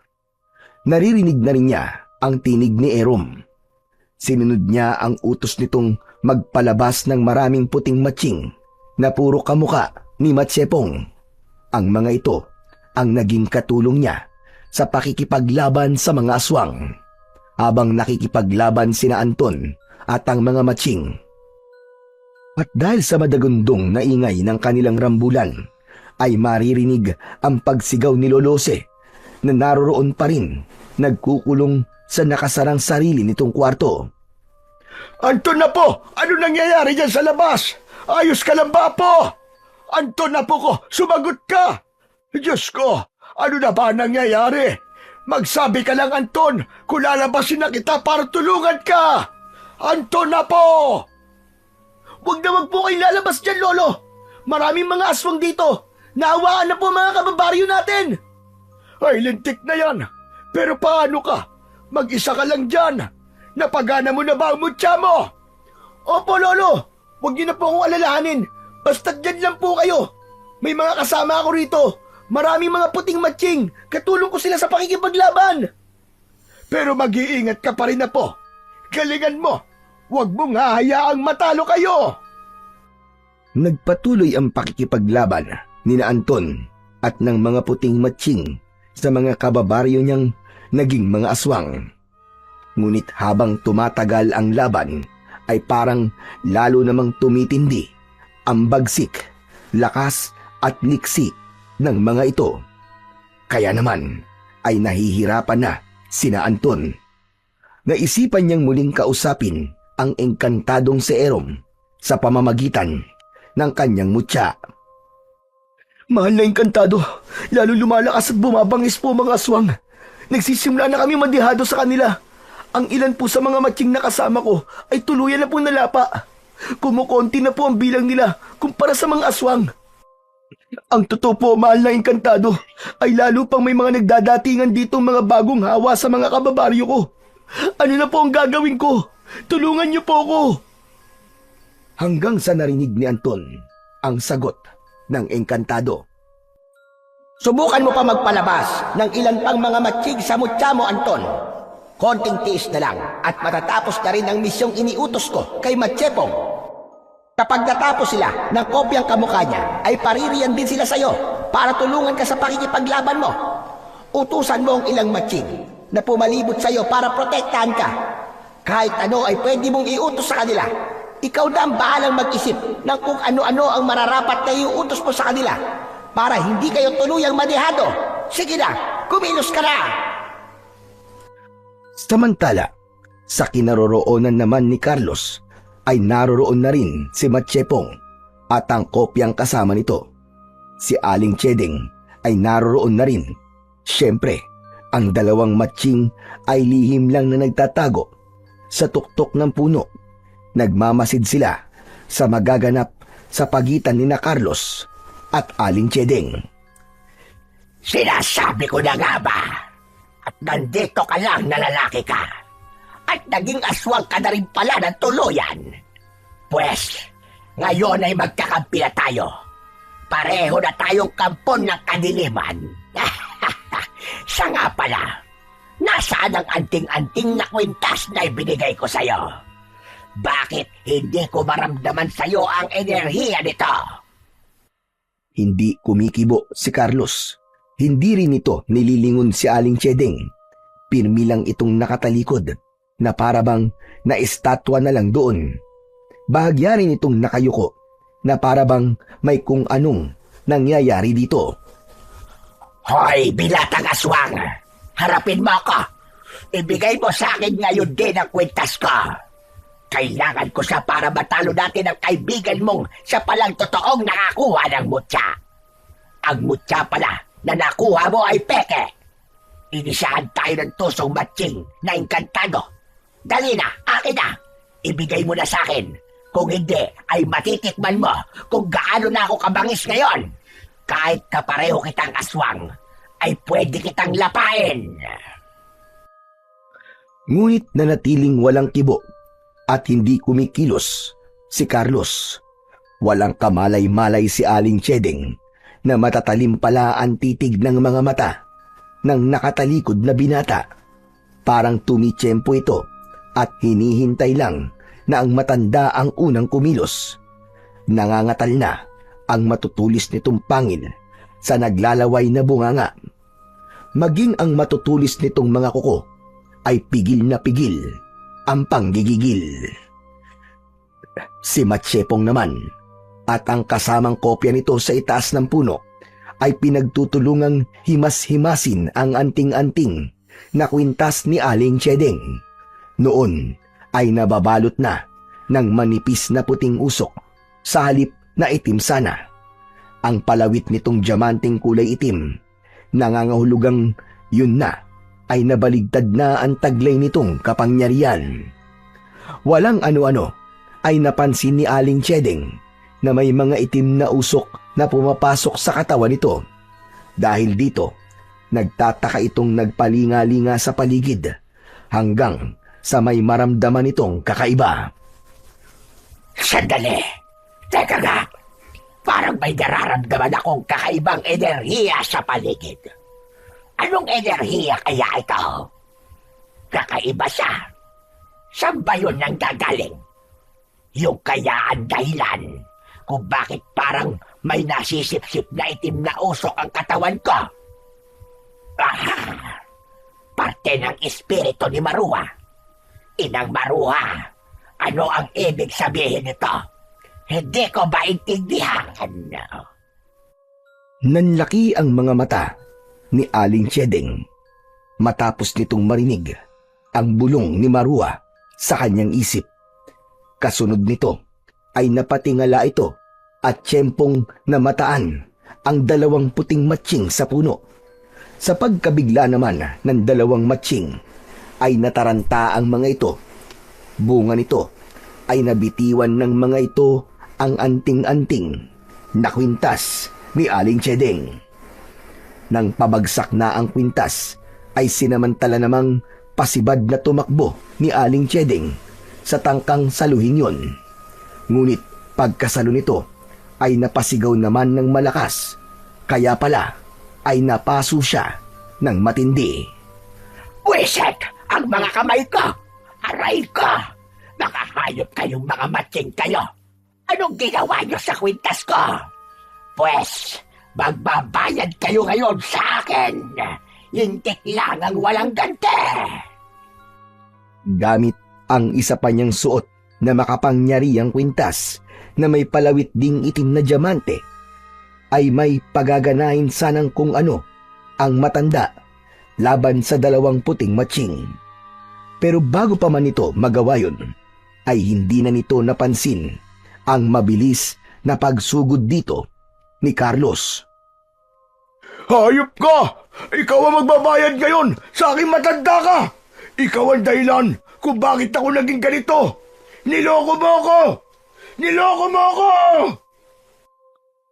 Naririnig na rin niya ang tinig ni Erom. Sinunod niya ang utos nitong magpalabas ng maraming puting matching na puro kamuka ni Matsepong. Ang mga ito ang naging katulong niya sa pakikipaglaban sa mga aswang habang nakikipaglaban sina Anton at ang mga matching. At dahil sa madagundong na ingay ng kanilang rambulan, ay maririnig ang pagsigaw ni Lolose na naroroon pa rin, nagkukulong sa nakasarang sarili nitong kwarto. Anton na po! Ano nangyayari dyan sa labas? Ayos ka lang ba po? Anton na po ko! Sumagot ka! Diyos ko! Ano na ba nangyayari? Magsabi ka lang, Anton, kung lalabasin na kita para tulungan ka! Anton na po! Huwag na wag po kayong lalabas dyan, Lolo! Maraming mga aswang dito! Naawaan na po mga kababaryo natin! Ay, lintik na yan! Pero paano ka? Mag-isa ka lang dyan! Napagana mo na ba ang mutya mo? Opo, Lolo! Huwag niyo na po akong alalahanin! Basta't dyan lang po kayo! May mga kasama ako rito! Maraming mga puting matching! Katulong ko sila sa pakikipaglaban! Pero mag-iingat ka pa rin na po! Galingan mo! Huwag mong hahayaang matalo kayo! Nagpatuloy ang pakikipaglaban nina Anton at ng mga puting matching sa mga kababaryo niyang naging mga aswang. Ngunit habang tumatagal ang laban, ay parang lalo namang tumitindi ang bagsik, lakas at liksi ng mga ito. Kaya naman ay nahihirapan na sina Anton. Naisipan niyang muling kausapin ang engkantadong si Erom sa pamamagitan ng kanyang mutya. Mahal na engkantado, lalo lumalakas at bumabangis po mga aswang. Nagsisimula na kami madihado sa kanila. Ang ilan po sa mga matching na kasama ko ay tuluyan na po nalapa. Kumukonti na po ang bilang nila kumpara sa mga aswang. Ang totoo po, mahal na engkantado, ay lalo pang may mga nagdadatingan dito mga bagong hawa sa mga kababaryo ko. Ano na po ang gagawin ko? Tulungan niyo po ako. Hanggang sa narinig ni Anton ang sagot ng engkantado. Subukan mo pa magpalabas ng ilan pang mga matchig sa mutya mo, Anton. Konting tiis na lang at matatapos na rin ang misyong iniutos ko kay Matsepong. Kapag natapos sila ng kopyang kamukha niya, ay paririyan din sila sa'yo para tulungan ka sa pakikipaglaban mo. Utusan mo ang ilang matching na pumalibot sa'yo para protektahan ka. Kahit ano ay pwede mong iutos sa kanila. Ikaw na ang bahalang mag-isip ng kung ano-ano ang mararapat na iuutos mo sa kanila para hindi kayo tuluyang madihado. Sige na, kumilos ka na! Samantala, sa kinaroroonan naman ni Carlos ay naroroon na rin si Matsepong at ang kopyang kasama nito. Si Aling Chedeng ay naroroon na rin. Siyempre, ang dalawang matching ay lihim lang na nagtatago sa tuktok ng puno. Nagmamasid sila sa magaganap sa pagitan ni na Carlos at Aling Chedeng. Sinasabi ko na nga ba? At nandito ka lang na lalaki ka. At naging aswang ka na rin pala ng tuluyan. Pwes, ngayon ay magkakampi na tayo. Pareho na tayong kampon ng kadiliman. Siya nga pala, nasaan ang anting-anting na kwintas na ibinigay ko sa'yo? Bakit hindi ko maramdaman sa'yo ang enerhiya nito? Hindi kumikibo si Carlos. Hindi rin ito nililingon si Aling Chedeng. Pirmi lang itong nakatalikod. na parabang naistatwa na lang doon. Bahagya rin itong nakayuko na parabang may kung anong nangyayari dito. Hoy, bilatang aswang! Harapin mo ako! Ibigay mo sa akin ngayon din ang kwintas ko! Kailangan ko siya para matalo natin ang kaibigan mong siya palang totoong nakakuha ng mutya. Ang mutya pala na nakuha mo ay peke. Inisahan tayo ng tusong matching na engkantado. Dali na, akin na! Ibigay mo na sa akin. Kung hindi, ay matitikman mo kung gaano na ako kabangis ngayon. Kahit kapareho kitang aswang, ay pwede kitang lapain. Ngunit nanatiling walang kibo at hindi kumikilos si Carlos. Walang kamalay-malay si Aling Chedeng na matatalim pala ang titig ng mga mata ng nakatalikod na binata. Parang tumitsyempo ito at hinihintay lang na ang matanda ang unang kumilos. Nangangatal na ang matutulis nitong pangil sa naglalaway na bunganga. Maging ang matutulis nitong mga kuko ay pigil na pigil ang panggigigil. Si Matsyepong naman at ang kasamang kopya nito sa itaas ng puno ay pinagtutulungang himas-himasin ang anting-anting na kwintas ni Aling Chedeng. Noon ay nababalot na ng manipis na puting usok sa halip na itim sana. Ang palawit nitong diamanteng kulay itim, nangangahulugang yun na ay nabaligtad na ang taglay nitong kapangyarihan. Walang ano-ano ay napansin ni Aling Chedeng na may mga itim na usok na pumapasok sa katawan nito. Dahil dito, nagtataka itong nagpalinga-linga sa paligid hanggang sa may maramdaman itong kakaiba. Sandali! Teka nga! Parang may nararamdaman akong kakaibang enerhiya sa paligid. Anong enerhiya kaya ito? Kakaiba siya. Saan ba yun nang gagaling? Yung kaya ang dahilan kung bakit parang may nasisip-sip na itim na usok ang katawan ko. Parte ng espiritu ni Marua. Inang Marua, ano ang ibig sabihin nito? Hindi ko maintindihan. Nanlaki ang mga mata ni Aling Chedeng matapos nitong marinig ang bulong ni Marua sa kanyang isip. Kasunod nito ay napatingala ito at tiyempong namataan ang dalawang puting matching sa puno. Sa pagkabigla naman ng dalawang matching ay nataranta ang mga ito. Bunga nito ay nabitiwan ng mga ito ang anting-anting na kwintas ni Aling Chedeng. Nang pabagsak na ang kwintas, ay sinamantala namang pasibad na tumakbo ni Aling Chedeng sa tangkang saluhin yon. Ngunit pagkasalo nito ay napasigaw naman ng malakas, kaya pala ay napaso siya ng matindi. Wisit ang mga kamay ko! Aray ko! Nakahayop kayong mga matching kayo! Anong ginawa niyo sa kwintas ko? Pwes, magbabayad kayo ngayon sa akin! Hintik lang ang walang ganti! Gamit ang isa pa niyang suot na makapangyarihang kwintas na may palawit ding itim na diamante, ay may pagaganahin sanang kung ano ang matanda laban sa dalawang puting matching. Pero bago pa man ito magawa yun, ay hindi na nito napansin ang mabilis na pagsugod dito ni Carlos. Hayop ka! Ikaw ang magbabayad ngayon sa aking matanda ka! Ikaw ang dahilan kung bakit ako naging ganito! Niloko mo ako! Niloko mo ako!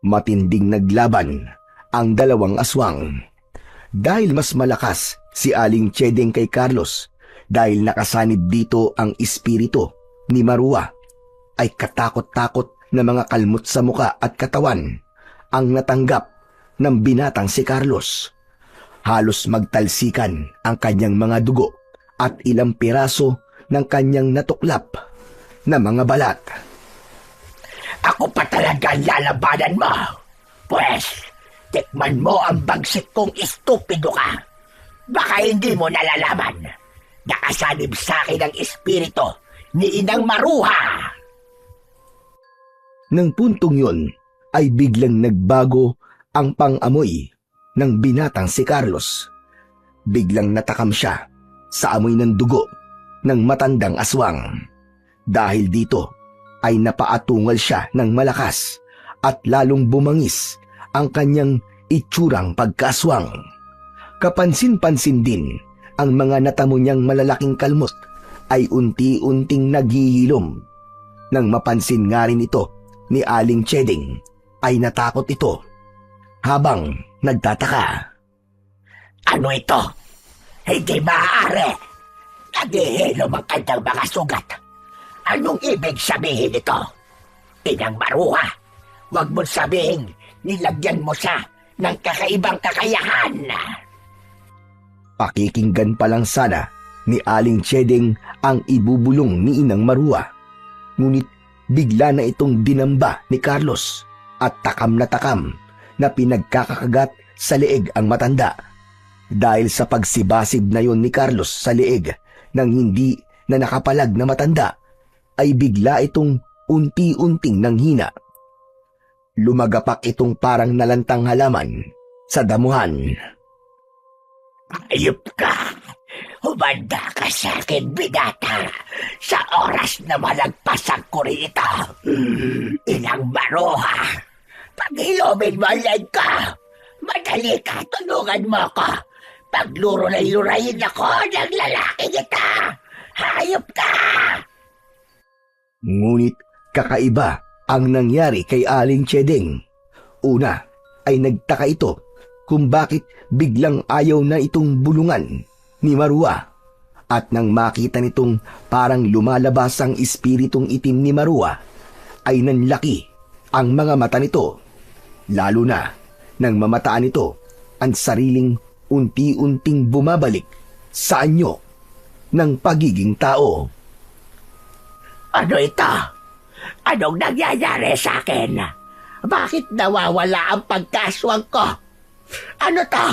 Matinding naglaban ang dalawang aswang. Dahil mas malakas si Aling Chedeng kay Carlos, dahil nakasanib dito ang espiritu ni Marua, ay katakot-takot na mga kalmot sa muka at katawan ang natanggap ng binatang si Carlos. Halos magtalsikan ang kanyang mga dugo at ilang piraso ng kanyang natuklap na mga balat. Ako pa talaga lalabanan mo! Pwes, tikman mo ang bagsik kong estupido ka! Baka hindi mo nalalaman Nakasanib sa akin ang espiritu ni Inang Maruha. Nang puntong yun ay biglang nagbago ang pang-amoy ng binatang si Carlos. Biglang natakam siya sa amoy ng dugo ng matandang aswang. Dahil dito ay napaatungal siya ng malakas at lalong bumangis ang kanyang itsurang pagkaaswang. Kapansin-pansin din ang mga natamo niyang malalaking kalmot ay unti-unting naghihilom. Nang mapansin nga rin ito ni Aling Cheding ay natakot ito habang nagtataka. Ano ito? Hindi maaari. Naghihilom ang kanyang mga sugat. Anong ibig sabihin ito? Inang Maruha, huwag mo sabihin nilagyan mo siya ng kakaibang kakayahan. Pakikinggan pa lang sana ni Aling Cheding ang ibubulong ni Inang Maruha. Ngunit bigla na itong dinamba ni Carlos at takam na pinagkakakagat sa leeg ang matanda. Dahil sa pagsibasib na yon ni Carlos sa leeg ng hindi na nakapalag na matanda, ay bigla itong unti-unting nanghina. Lumagapak itong parang nalantang halaman sa damuhan. Ayop ka! Humanda ka sa akin, binata! Sa oras na malagpasan ko rin ito! Inang Maruha! Paghilomin mo ang leg ka! Madali ka, tulungan mo ako! Pagluro-lurayin ako ng lalaking ito! Hayop ka! Ngunit kakaiba ang nangyari kay Aling Cheding. Una ay nagtaka ito kung bakit biglang ayaw na itong bulungan ni Maruha. At nang makita nitong parang lumalabas ang espiritong itim ni Maruha, ay nanlaki ang mga mata nito. Lalo na nang mamataan ito ang sariling unti-unting bumabalik sa anyo ng pagiging tao. Ano ito? Anong nangyayari sa akin? Bakit nawawala ang pagkaswang ko? Ano to?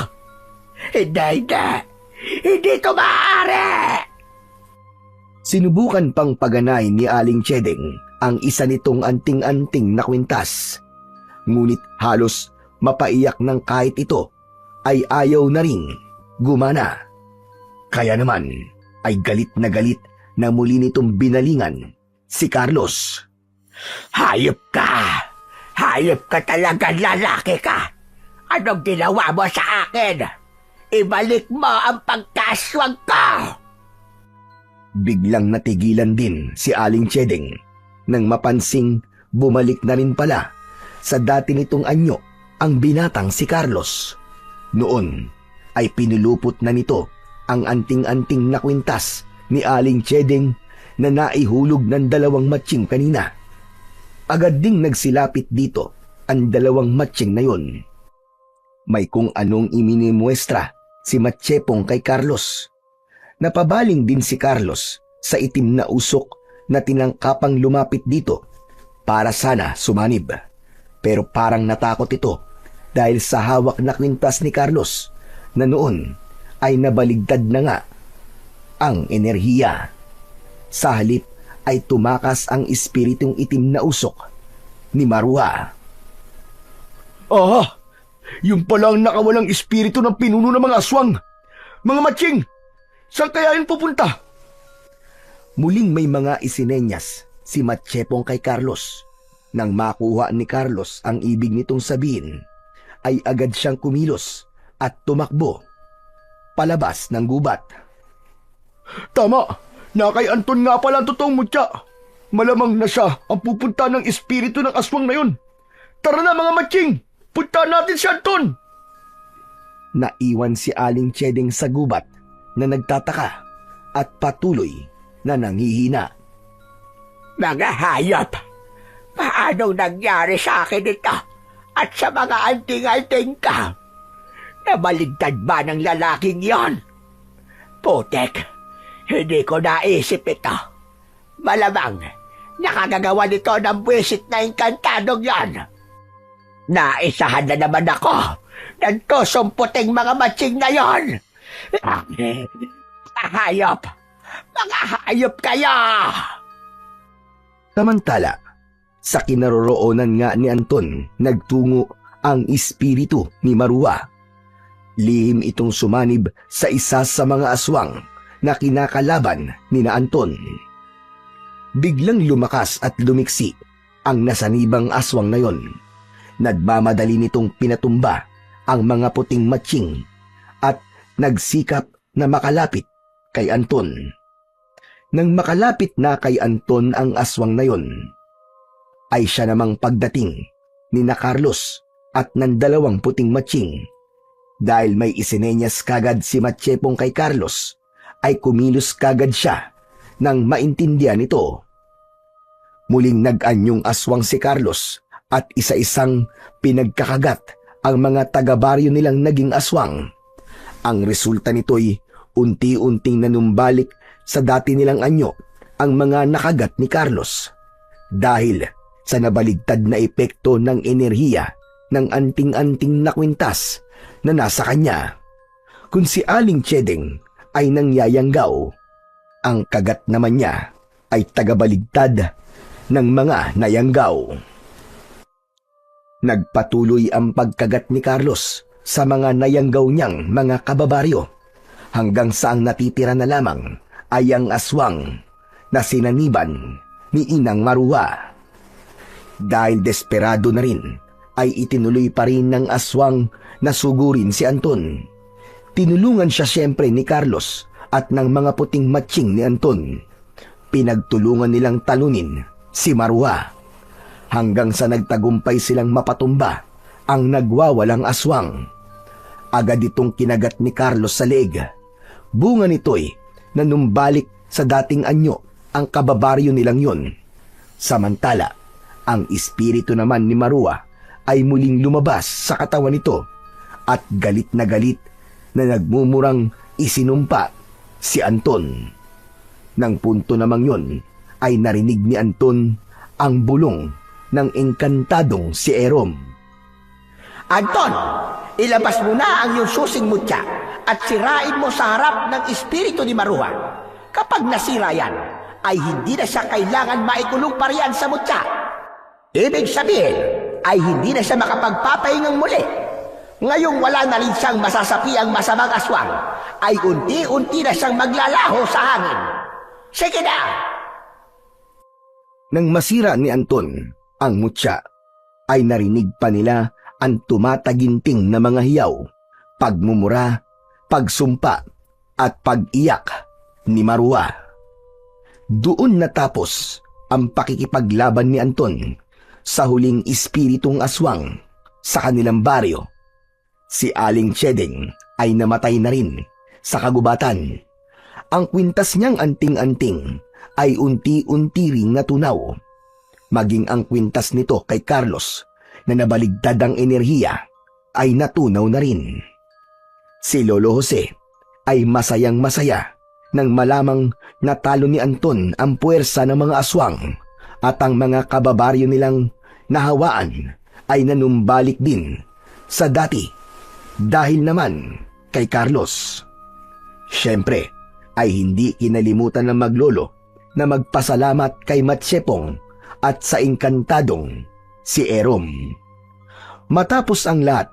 Hindi. Hindi ito maaari! Sinubukan pang paganay ni Aling Cheding ang isa nitong anting-anting na kwintas. Ngunit halos mapaiyak ng kahit ito ay ayaw na ring gumana. Kaya naman ay galit na muli nitong binalingan si Carlos. Hayop ka! Hayop ka talaga, lalaki ka! Anong ginawa mo sa akin? Ibalik mo ang pagkaswang ko! Biglang natigilan din si Aling Cheding nang mapansing bumalik na rin pala sa dati nitong anyo ang binatang si Carlos. Noon ay pinulupot na nito ang anting-anting na kwintas ni Aling Cheding na naihulog ng dalawang matching kanina. Agad ding nagsilapit dito ang dalawang matching na yon. May kung anong iminimuestra si Matchepong kay Carlos. Napabaling din si Carlos sa itim na usok na tinangkapang lumapit dito para sana sumanib. Pero parang natakot ito dahil sa hawak na kwintas ni Carlos na noon ay nabaligtad na nga ang enerhiya. Sa halip ay tumakas ang espiritong itim na usok ni Maruha. Yung pala ang nakawalang espiritu ng pinuno ng mga aswang. Mga matching, saan kaya yun pupunta? Muling may mga isinenyas si Matchepong kay Carlos. Nang makuha ni Carlos ang ibig nitong sabihin, ay agad siyang kumilos at tumakbo palabas ng gubat. Tama, na kay Anton nga pala ang totoong mutya. Malamang na siya ang pupunta ng espiritu ng aswang na yun. Tara na mga matching, punta natin si Anton! Naiwan si Aling Cheding sa gubat na nagtataka at patuloy na nanghihina. Mga hayop! Paano nangyari sa akin ito at sa mga anting-anting ka? Nabaligtad ba ng lalaking yon? Putek, hindi ko naisip ito. Malamang nakagagawa nito ng buwisit na inkantadong yon. Naisahan na naman ako ng tusong puting mga matching na yon. Hayop, Mga hayop kayo! Samantala, sa kinaroroonan nga ni Anton, nagtungo ang espiritu ni Marua. Lihim itong sumanib sa isa sa mga aswang na kinakalaban ni na Anton. Biglang lumakas at lumiksi ang nasanibang aswang na yon. Nagmamadali nitong pinatumba ang mga puting matching at nagsikap na makalapit kay Anton. Nang makalapit na kay Anton ang aswang na yon, ay siya namang pagdating ni na Carlos at ng dalawang puting matching. Dahil may isinenyas kagad si Matchepong kay Carlos, ay kumilos kagad siya nang maintindihan ito. Muling nag-anyong aswang si Carlos at isa-isang pinagkakagat ang mga taga-baryo nilang naging aswang. Ang resulta nito'y unti-unting nanumbalik sa dati nilang anyo ang mga nakagat ni Carlos dahil sa nabaligtad na epekto ng enerhiya ng anting-anting na kwintas na nasa kanya. Kung si Aling Chedeng ay nangyayanggaw, ang kagat naman niya ay tagabaligtad ng mga nayanggaw. Nagpatuloy ang pagkagat ni Carlos sa mga nayanggaw niyang mga kababaryo hanggang sa ang natitira na lamang ay ang aswang na sinaniban ni Inang Marua. Dahil desperado na rin, ay itinuloy pa rin ng aswang na sugurin si Anton. Tinulungan siya siyempre ni Carlos at ng mga puting matching ni Anton. Pinagtulungan nilang talunin si Marua hanggang sa nagtagumpay silang mapatumba ang nagwawalang aswang. Agad itong kinagat ni Carlos sa leeg. Bunga nito'y nanumbalik sa dating anyo ang kababaryo nilang yon. Samantala, ang espiritu naman ni Marua ay muling lumabas sa katawan nito at galit na nagmumurang isinumpa si Anton. Nang punto namang yon ay narinig ni Anton ang bulong ng engkantadong si Erom. Anton, ilabas mo na ang iyong susing mutya at sirain mo sa harap ng espiritu ni Marua. Kapag nasira yan, ay hindi na siya kailangan maikulong pa riyan sa mutya. Ibig sabihin, ay hindi na siya makapagpapahingang muli. Ngayong wala na rin siyang masasapi ang masamang aswang, ay unti-unti na siyang maglalaho sa hangin. Sige na! Nang masira ni Anton ang mutya, ay narinig pa nila ang tumataginting na mga hiyaw, pagmumura, pagsumpa, at pag-iyak ni Marua. Doon natapos ang pakikipaglaban ni Anton sa huling espiritong aswang sa kanilang baryo. Si Aling Chedeng ay namatay na rin sa kagubatan. Ang kwintas niyang anting-anting ay unti-unti ring natunaw. Maging ang kwintas nito kay Carlos na nabaligtad ang enerhiya ay natunaw na rin. Si Lolo Jose ay masayang-masaya nang malamang natalo ni Anton ang puwersa ng mga aswang at ang mga kababaryo nilang nahawaan ay nanumbalik din sa dati dahil naman kay Carlos. Siyempre ay hindi kinalimutan ng maglolo na magpasalamat kay Matchepong at sa engkantadong si Erom. Matapos ang lahat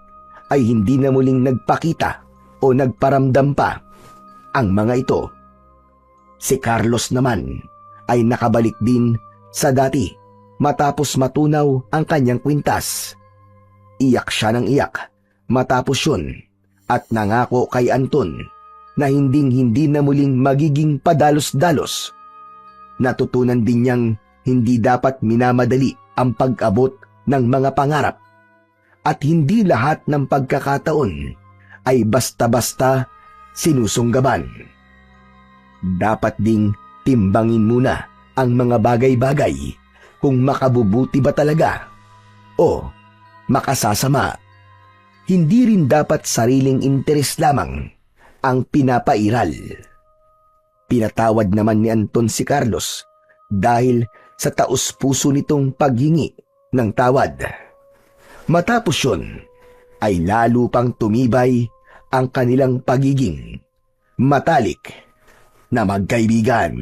ay hindi na muling nagpakita o nagparamdam pa ang mga ito. Si Carlos naman ay nakabalik din sa dati matapos matunaw ang kanyang kwintas. Iyak siya ng iyak matapos yun at nangako kay Anton na hinding-hindi na muling magiging padalos-dalos. Natutunan din niyang hindi dapat minamadali ang pag-abot ng mga pangarap at hindi lahat ng pagkakataon ay basta-basta sinusunggaban. Dapat ding timbangin muna ang mga bagay-bagay kung makabubuti ba talaga o makasasama. Hindi rin dapat sariling interes lamang ang pinapairal. Pinatawad naman ni Anton si Carlos dahil sa taos-puso nitong paghingi ng tawad. Matapos yun, ay lalo pang tumibay ang kanilang pagiging matalik na magkaibigan.